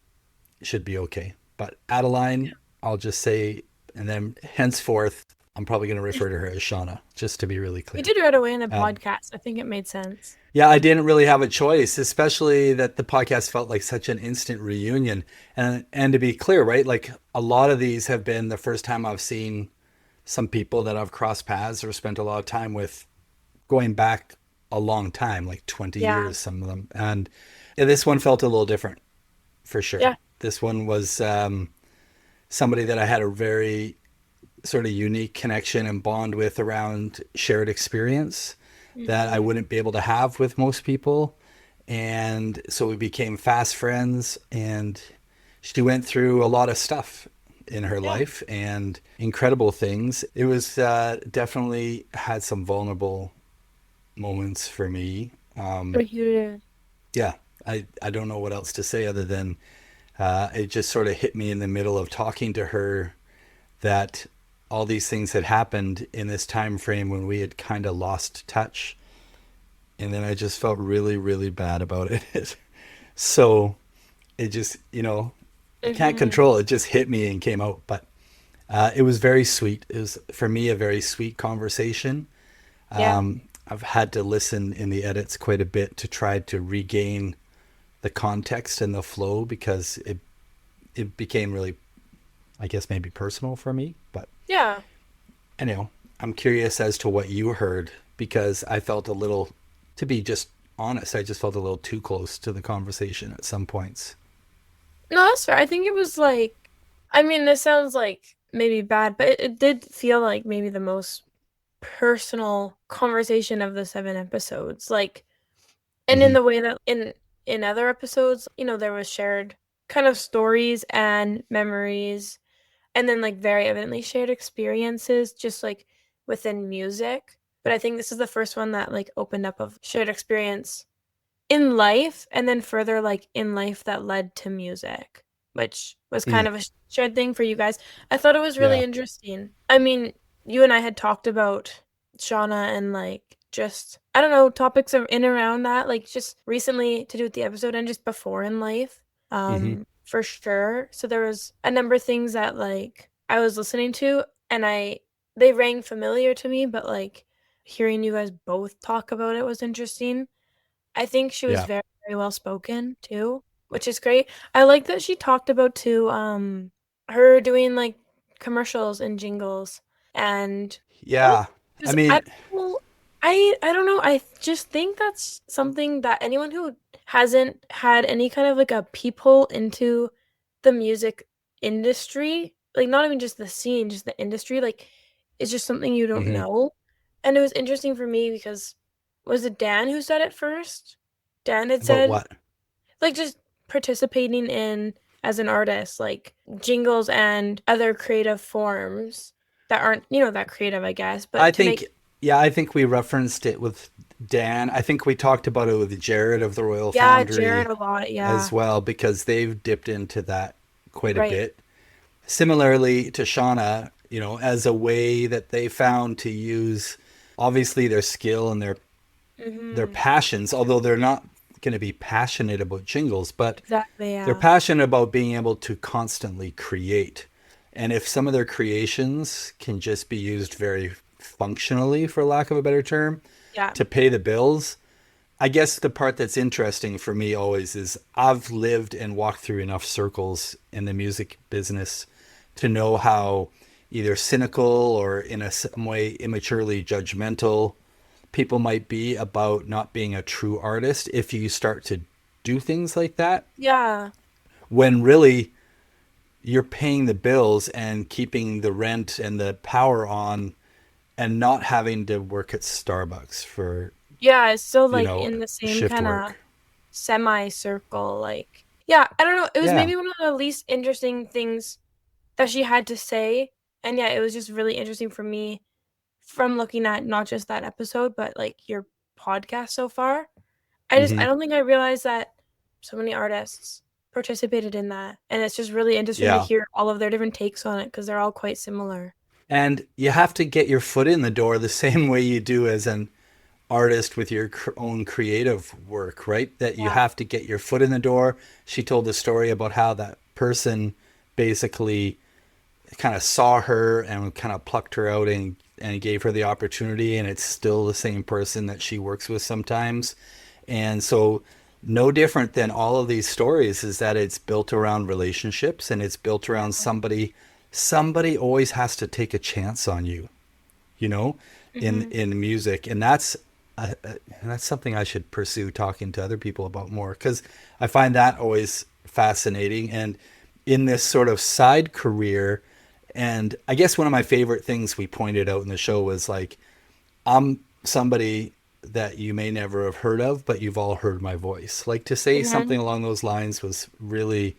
it should be okay. But Adaline, I'll just say, and then henceforth, I'm probably going to refer to her as Shauna, just to be really You clear. did right away in the Um, podcast. I think it made sense. yeah, I didn't really have a choice, especially that the podcast felt like such an instant reunion. And to be clear, right? Like a lot of these have been the first time I've seen some people that I've crossed paths or spent a lot of time with going back a long time, like 20 Yeah. years, some of them. And yeah, this one felt a little different for sure. Yeah. This one was somebody that I had a very sort of unique connection and bond with around shared experience that I Hmm. wouldn't be able to have with most people. And so we became fast friends, and she went through a lot of stuff in her Yeah. life and incredible things. It was definitely had some vulnerable moments for me. For you to, Yeah, I don't know what else to say other than it just sort of hit me in the middle of talking to her that all these things had happened in this time frame when we had kind of lost touch, and then I just felt really really bad about it. So it just, I can't hmm. control it. It just hit me and came out. But it was very sweet. It was for me a very sweet conversation. Yeah. I've had to listen in the edits quite a bit to try to regain the context and the flow because it became really, I guess, maybe personal for me. But Yeah. anyhow, I'm curious as to what you heard because I felt a little, to be just honest, I just felt a little too close to the conversation at some points. No, that's fair. I think it was like, I mean, this sounds like maybe bad, but it did feel like maybe the most personal conversation of the 7 episodes. Like, and in Hmm. the way that in other episodes, there was shared kind of stories and memories, and then like very evidently shared experiences, just like within music. but I think this is the first one that like opened up of shared experience in life, and then further like in life that led to music, which was kind Mm, of a shared thing for you guys. I thought it was really yeah. interesting. I mean, you and I had talked about Shauna and like just I don't know topics of in around that like just recently to do with the episode and just before in life, Hmm. for sure. So there was a number of things that like I was listening to, and they rang familiar to me, but like hearing you guys both talk about it was interesting. I think she was Yeah. very, very well spoken too, which is great. I like that she talked about too, her doing like commercials and jingles, and that was Yeah. I because I mean, don't know, I don't know. I just think that's something that anyone who hasn't had any kind of like a peephole into the music industry, like not even just the scene, just the industry, like it's just something you don't mhm. know. And it was interesting for me because was it Dan who said it first? Dan had About said what? like just participating in as an artist, like jingles and other creative forms that aren't, that creative, I guess, I but to think, make yeah, I think we referenced it with Dan. I think we talked about it with Jared of the Royal yeah, Jared Foundry a lot, as yeah. well, because they've dipped into that quite a Right. bit. Similarly to Shauna, as a way that they found to use obviously their skill and their Mhm. passions, although they're not going to be passionate about jingles, but Exactly, they're yeah. passionate about being able to constantly create. And if some of their creations can just be used very functionally, for lack of a better term, Yeah. to pay the bills, I guess the part that's interesting for me always is I've lived and walked through enough circles in the music business to know how either cynical or in some way immaturely judgmental people might be about not being a true artist if you start to do things like that, Yeah. when really you're paying the bills and keeping the rent and the power on and not having to work at Starbucks for, Yeah, it's still like in the same shift kind of work. semicircle, like yeah, I don't know. It was Yeah. maybe one of the least interesting things that she had to say. And yeah, it was just really interesting for me from looking at not just that episode, but like your podcast so far. I Hmm. don't think I realized that so many artists participated in that. And it's just really interesting to Yeah. hear all of their different takes on it because they're all quite similar. And you have to get your foot in the door the same way you do as an artist with your own creative work, right? That you Yeah. have to get your foot in the door. She told the story about how that person basically kind of saw her and kind of plucked her out and gave her the opportunity, and it's still the same person that she works with sometimes. And so no different than all of these stories is that it's built around relationships, and it's built around somebody always has to take a chance on you, you know, Hmm. in music. And that's something I should pursue talking to other people about more, because I find that always fascinating. And in this sort of side career, and I guess one of my favorite things we pointed out in the show was like, I'm somebody that you may never have heard of, but you've all heard my voice. Like, to say Hmm. something along those lines was really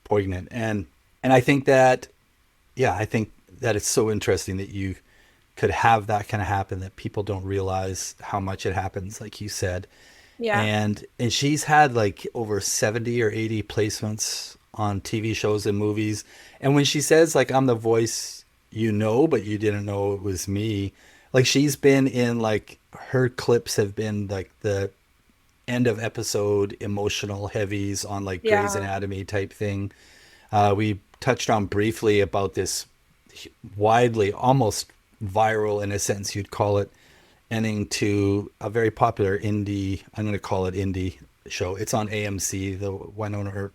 poignant. And I think that, yeah, I think that it's so interesting that you could have that kind of happen, that people don't realize how much it happens, like you said. Yeah. And she's had like over 70 or 80 placements on TV shows and movies. And when she says like, I'm the voice, but you didn't know it was me, like she's been in, like, her clips have been like the end of episode emotional heavies on like Grey's Yeah. Anatomy type thing. We touched on briefly about this widely, almost viral in a sense you'd call it, ending to a very popular indie, I'm going to call it indie show. It's on AMC, the Winona Earp,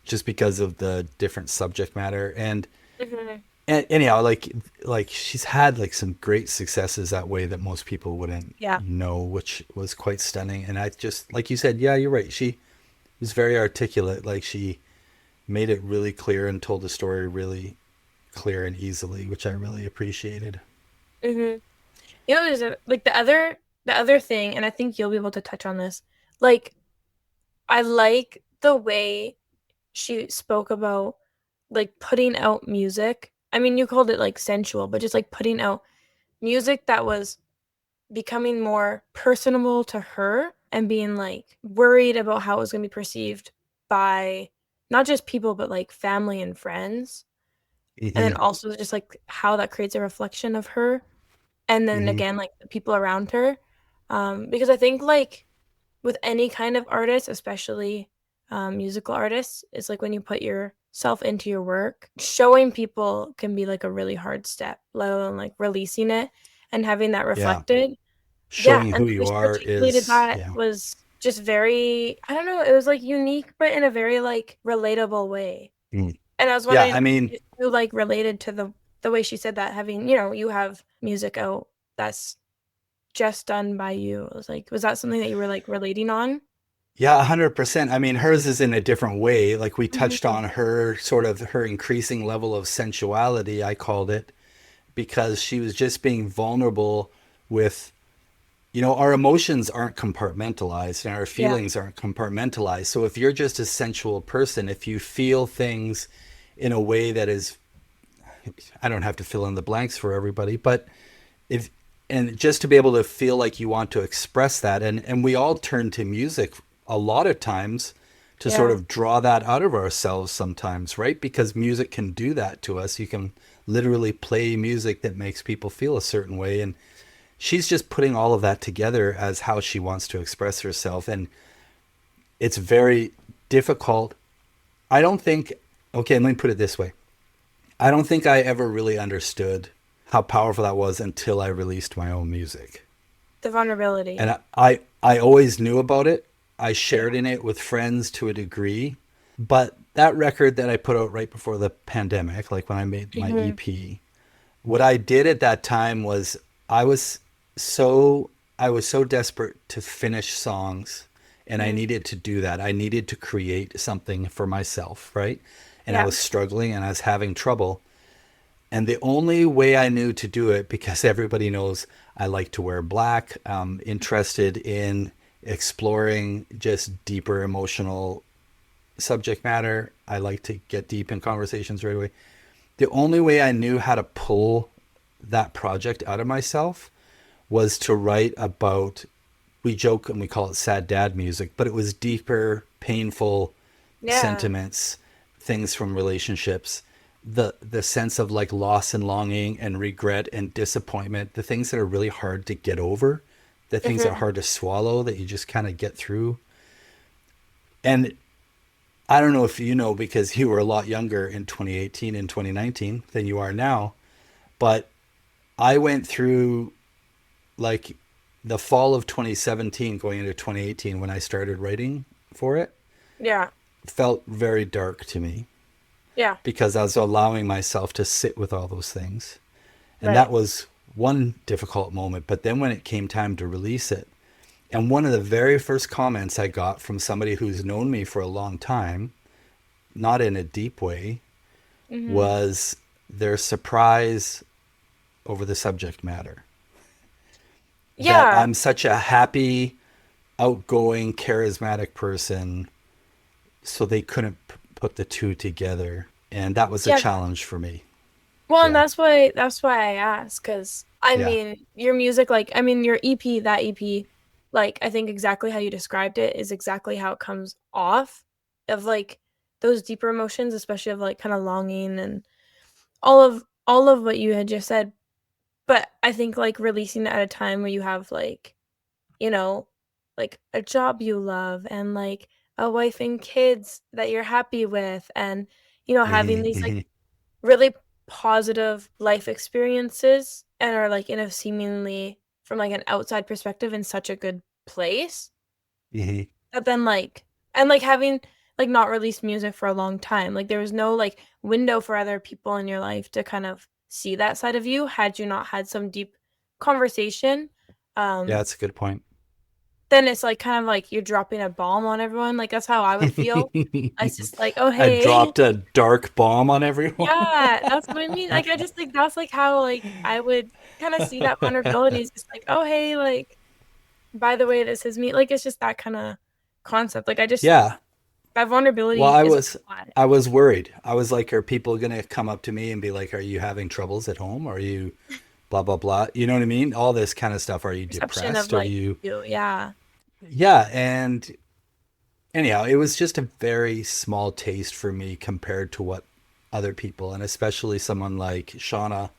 just because of the different subject matter. Hmm. And anyhow, like she's had like some great successes that way that most people wouldn't Yeah. know, which was quite stunning. And I just, like you said, yeah, you're right. She was very articulate. Like, she made it really clear and told the story really clear and easily, which I really appreciated. Hmm. There's like the other thing, and I think you'll be able to touch on this. Like, I like the way she spoke about like putting out music. I mean, you called it like sensual, but just like putting out music that was becoming more personable to her and being like worried about how it was going to be perceived by not just people but like family and friends, and then Hmm. also just like how that creates a reflection of her, and then Hmm. again like the people around her, because I think like with any kind of artist, especially musical artists, it's like when you put yourself into your work, showing people can be like a really hard step, let alone like releasing it and having that Yeah. reflected. Yeah, Showing and who the way you she are articulated is, that yeah. was just very, I don't know, it was like unique, but in a very like relatable way. Mm. And I was Yeah. wondering I mean, if you like related to the way she said that, having, you have music out that's just done by you. I was like, was that something that you were like relating on? yeah, 100%. I mean, hers is in a different way. Like we touched Mhm. on her sort of her increasing level of sensuality, I called it, because she was just being vulnerable with, our emotions aren't compartmentalized and our Yeah. feelings aren't compartmentalized. So if you're just a sensual person, if you feel things in a way that is, I don't have to fill in the blanks for everybody, but if, and just to be able to feel like you want to express that, and we all turn to music a lot of times to sort Yeah. of draw that out of ourselves sometimes, right? Because music can do that to us. You can literally play music that makes people feel a certain way, and she's just putting all of that together as how she wants to express herself. And it's very difficult. I don't think, okay, let me put it this way. I don't think I ever really understood how powerful that was until I released my own music. The vulnerability. And I always knew about it. I Yeah. shared in it with friends to a degree. But that record that I put out right before the pandemic, like when I made my Hmm. EP, what I did at that time was I was so I was so desperate to finish songs, and I Hmm. needed to do that. I needed to create something for myself, right? And I Yeah. was struggling and I was having trouble. And the only way I knew to do it, because everybody knows I like to wear black, interested in exploring just deeper emotional subject matter. I like to get deep in conversations right away. The only way I knew how to pull that project out of myself was to write about, we joke and we call it sad dad music, but it was deeper, painful Yeah. sentiments, things from relationships, the sense of like loss and longing and regret and disappointment, the things that are really hard to get over, the things that are Hmm. hard to swallow that you just kind of get through. And I don't know if you know, because you were a lot younger in 2018 and 2019 than you are now, but I went through like the fall of 2017 going into 2018 when I started writing for it Yeah. felt very dark to me Yeah. because I was allowing myself to sit with all those things. And Right. that was one difficult moment. But then when it came time to release it, and one of the very first comments I got from somebody who's known me for a long time, not in a deep way, Hmm. was their surprise over the subject matter. That Yeah. I'm such a happy, outgoing, charismatic person, so they couldn't put the two together. And that was a Yeah. challenge for me. Well, and Yeah. that's why I asked, because I Yeah. mean, your music, like, I mean, your EP, that EP, like, I think exactly how you described it is exactly how it comes off, of like those deeper emotions, especially of like kind of longing and all of what you had just said. But I think like releasing it at a time where you have like, you know, like a job you love and like a wife and kids that you're happy with, and having Hmm. these like Hmm. really positive life experiences and are like in a seemingly from like an outside perspective in such a good place, Hmm. that then like, and like having like not released music for a long time, like there was no like window for other people in your life to kind of see that side of you had you not had some deep conversation. Yeah, um that's a good point. then it's like kind of like you're dropping a bomb on everyone, like that's how I would feel. It's just like, oh I hey. dropped a dark bomb on everyone. Yeah, that's what I mean. Like, I just think that's like how like I would kind of see that vulnerability is just like, oh hey, like by the way, this is me. Like it's just that kind of concept. Like I just, Yeah. that Well, vulnerability I is was a lot. I was worried. I was like, are people gonna come up to me and be like, "Are you having troubles at home? Are you blah blah blah. You know what I mean? All this kind of stuff. Are you Perception of depressed? Are like you you. Yeah. yeah, and anyhow, it was just a very small taste for me compared to what other people, and especially someone like Shauna,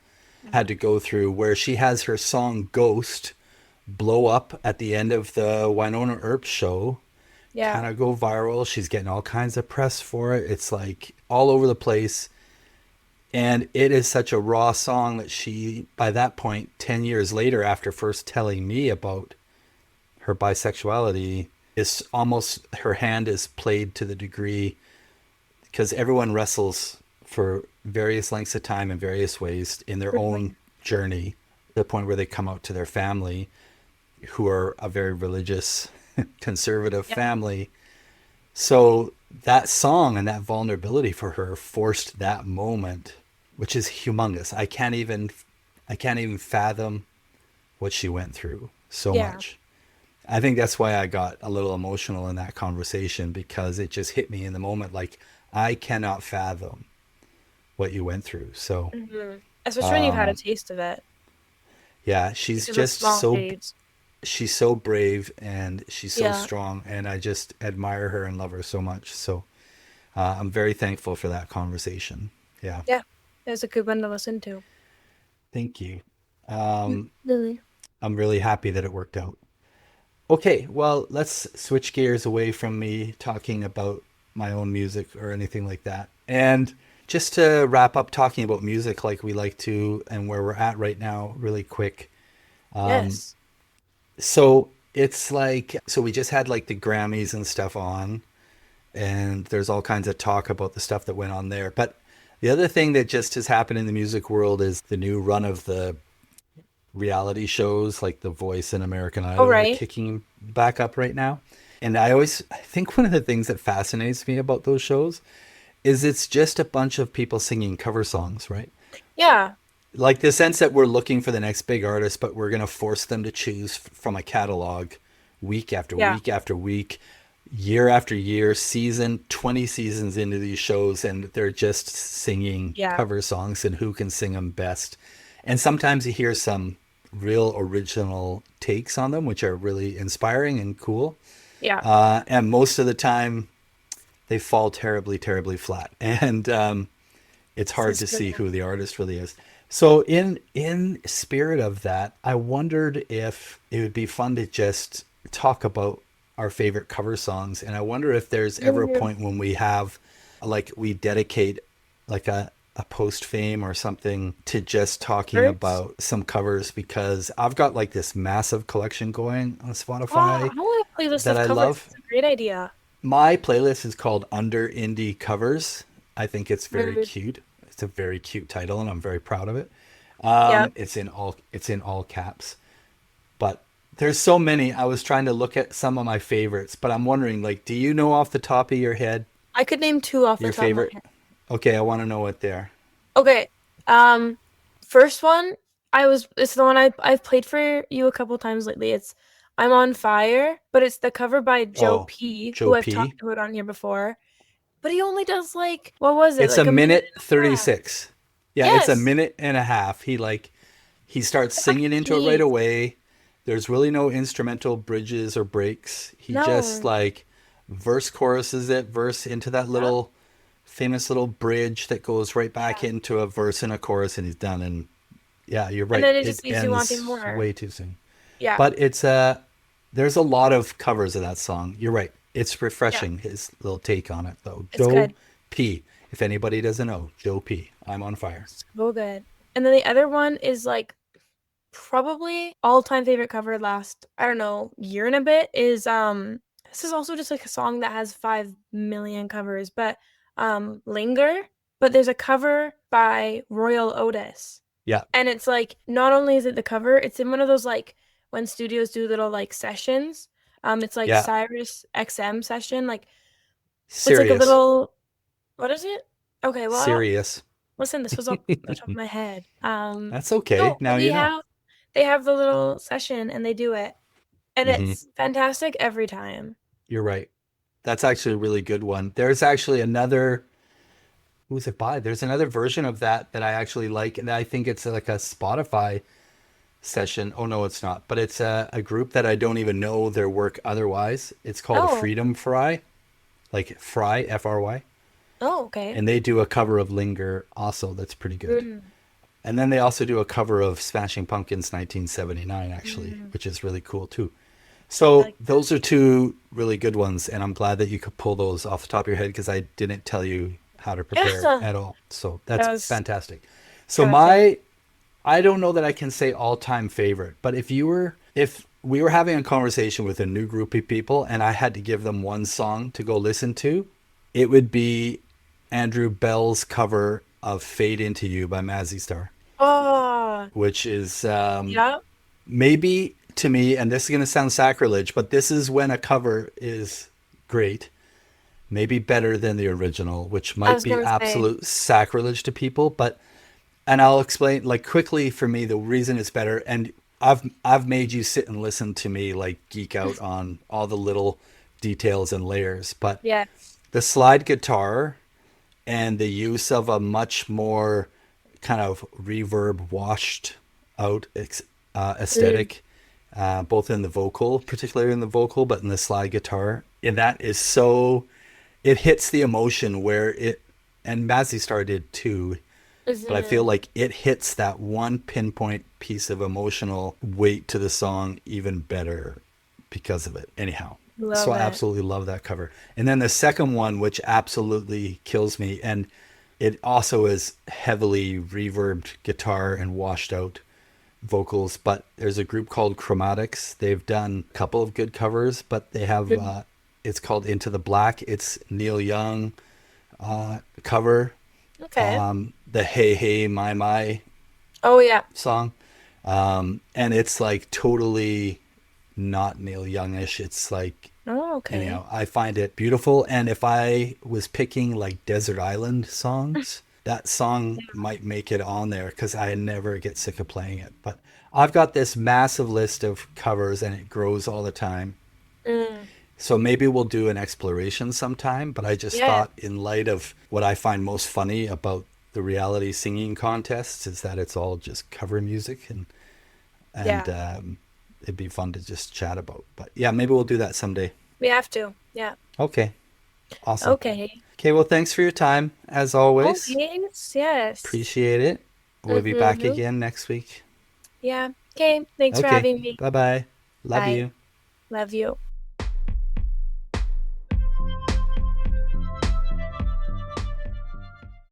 had to go through, where she has her song Ghost blow up at the end of the Winona Earp show, Yeah. kind of go viral. She's getting all kinds of press for it. It's like all over the place. And it is such a raw song that she, by that point, 10 years later, after first telling me about her bisexuality, is almost her hand is played to the degree, because everyone wrestles for various lengths of time in various ways in their own journey, to the point where they come out to their family, who are a very religious, conservative Yeah. family. So that song and that vulnerability for her forced that moment, which is humongous. I can't even fathom what she went through so Yeah. much. I think that's why I got a little emotional in that conversation, because it just hit me in the moment, like I cannot fathom what you went through. So, Especially when you've had a taste of it. yeah, Like in the small shades. she's so brave and she's so Yeah. strong, and I just admire her and love her so much. So, I'm very thankful for that conversation. Yeah. Yeah. It was a good one to listen to. Thank you. Yeah. Um, Lily. I'm really happy that it worked out. Okay, well, let's switch gears away from me talking about my own music or anything like that. And just to wrap up talking about music like we like to, and where we're at right now, really quick. Yes. So it's like, so we just had like the Grammys and stuff on, and there's all kinds of talk about the stuff that went on there. But the other thing that just has happened in the music world is the new run of the reality shows, like The Voice and American All Idol, are right. kicking back up right now. And I think one of the things that fascinates me about those shows is it's just a bunch of people singing cover songs, right? Yeah. Like the sense that we're looking for the next big artist, but we're going to force them to choose from a catalog week after Yeah. week after week, year after year, 20 seasons into these shows, and they're just singing Yeah. cover songs and who can sing them best. And sometimes you hear some real original takes on them, which are really inspiring and cool. Yeah. And most of the time, they fall terribly, terribly flat. And it's This hard is to good. see who the artist really is. So in spirit of that, I wondered if it would be fun to just talk about our favorite cover songs. And I wonder if there's ever a point when we have, like, we dedicate like a post fame or something to just talking Birds. about some covers, because I've got like this massive collection going on Oh, Spotify I want to play this that of I covers. love. It's a great idea. My playlist is called Under Indie Covers. I think it's very Rude. cute. It's a very cute title, and I'm very proud of it. Yep. It's in all caps. But there's so many. I was trying to look at some of my favorites, but I'm wondering, like, do you know off the top of your head I could name two off the your top of my favorite? head. Okay, I want to know what they're. Okay. Um, First one, it's the one I've played for you a couple times lately. It's I'm on Fire, but it's the cover by Joe Oh, P, who Joe I've P. talked about on here before. But he only does like what was it? It's a Like a minute minute and a half. 36. Yeah, it's a Yes. minute and a half. He starts It's like singing into it right jeez. away. There's really no instrumental bridges or breaks. He just No. like verse choruses it, verse into that Yep. little famous little bridge that goes right back Yeah. into a verse and a chorus, and he's done. And yeah, you're And right. then it It just leaves you wanting ends more. way too soon. Yeah. But there's a lot of covers of that song. You're right. It's Yeah. refreshing, his little take on it though. It's Joe good. P. If anybody doesn't know, Joe P. I'm on fire. So good. And then the other one is like probably all-time favorite cover last, I don't know, year and a bit is this is also just like a song that has 5 million covers, but Linger, but there's a cover by Royal Otis. Yeah. And it's like not only is it the cover, it's in one of those like when studios do little like sessions. It's like Yeah. Cyrus XM session, like it's like a Serious. little what is it? Okay, well I don't Serious. listen, this was off the top of my head. That's okay. No, Now but you know. they have the little session and they do it. And Hmm. it's fantastic every time. You're right. That's actually a really good one. There's actually another. Who's it by? There's another version of that I actually like, and I think it's like a Spotify. session. Oh no, it's not. But it's a group that I don't even know their work otherwise. It's called Oh. Freedom Fry, like Fry, Fry. Oh, okay. And they do a cover of Linger also that's pretty good. Mm. And then they also do a cover of Smashing Pumpkins 1979 actually, Mm. which is really cool too. I So like that. those are two really good ones, and I'm glad that you could pull those off the top of your head because I didn't tell you how to prepare Yeah. at all. So that's That was fantastic. So gotcha. I don't know that I can say all-time favorite, but if we were having a conversation with a new group of people and I had to give them one song to go listen to, it would be Andrew Bell's cover of Fade Into You by Mazzy Star, Oh, which is yeah. maybe to me, and this is going to sound sacrilege, but this is when a cover is great, maybe better than the original, which I might was be gonna say, absolute sacrilege to people, but and I'll explain like quickly for me the reason it's better. And I've made you sit and listen to me like geek out on all the little details and layers, but yes. the slide guitar and the use of a much more kind of reverb washed out Mm. aesthetic, both in the vocal, particularly in the vocal, but in the slide guitar. And that is so, it hits the emotion where it, and Mazzy Star did too, but I feel Mhm. like it hits that one pinpoint piece of emotional weight to the song even better because of it. Anyhow, so Love I it. absolutely love that cover. And then the second one, which absolutely kills me, and it also is heavily reverbed guitar and washed out vocals, but there's a group called Chromatics. They've done a couple of good covers, but they have Mm. it's called Into the Black. It's Neil Young cover, Okay. the Hey Hey My Oh yeah. song. And it's like totally not Neil Youngish. It's like, Oh, okay. I find it beautiful. And if I was picking like Desert Island songs, that song might make it on there because I never get sick of playing it. But I've got this massive list of covers and it grows all the time. Mm. So maybe we'll do an exploration sometime, but I just Yeah. thought in light of what I find most funny about the reality singing contests is that it's all just cover music and Yeah. it'd be fun to just chat about. But yeah, maybe we'll do that someday. We have to. Yeah. Okay, awesome. Okay. Okay, well, thanks for your time as always. Okay. Yes. Appreciate it. We'll be back Mm-hmm. again next week. Yeah. Okay. Thanks for Okay, having me. bye bye. Love Bye. you. Love you.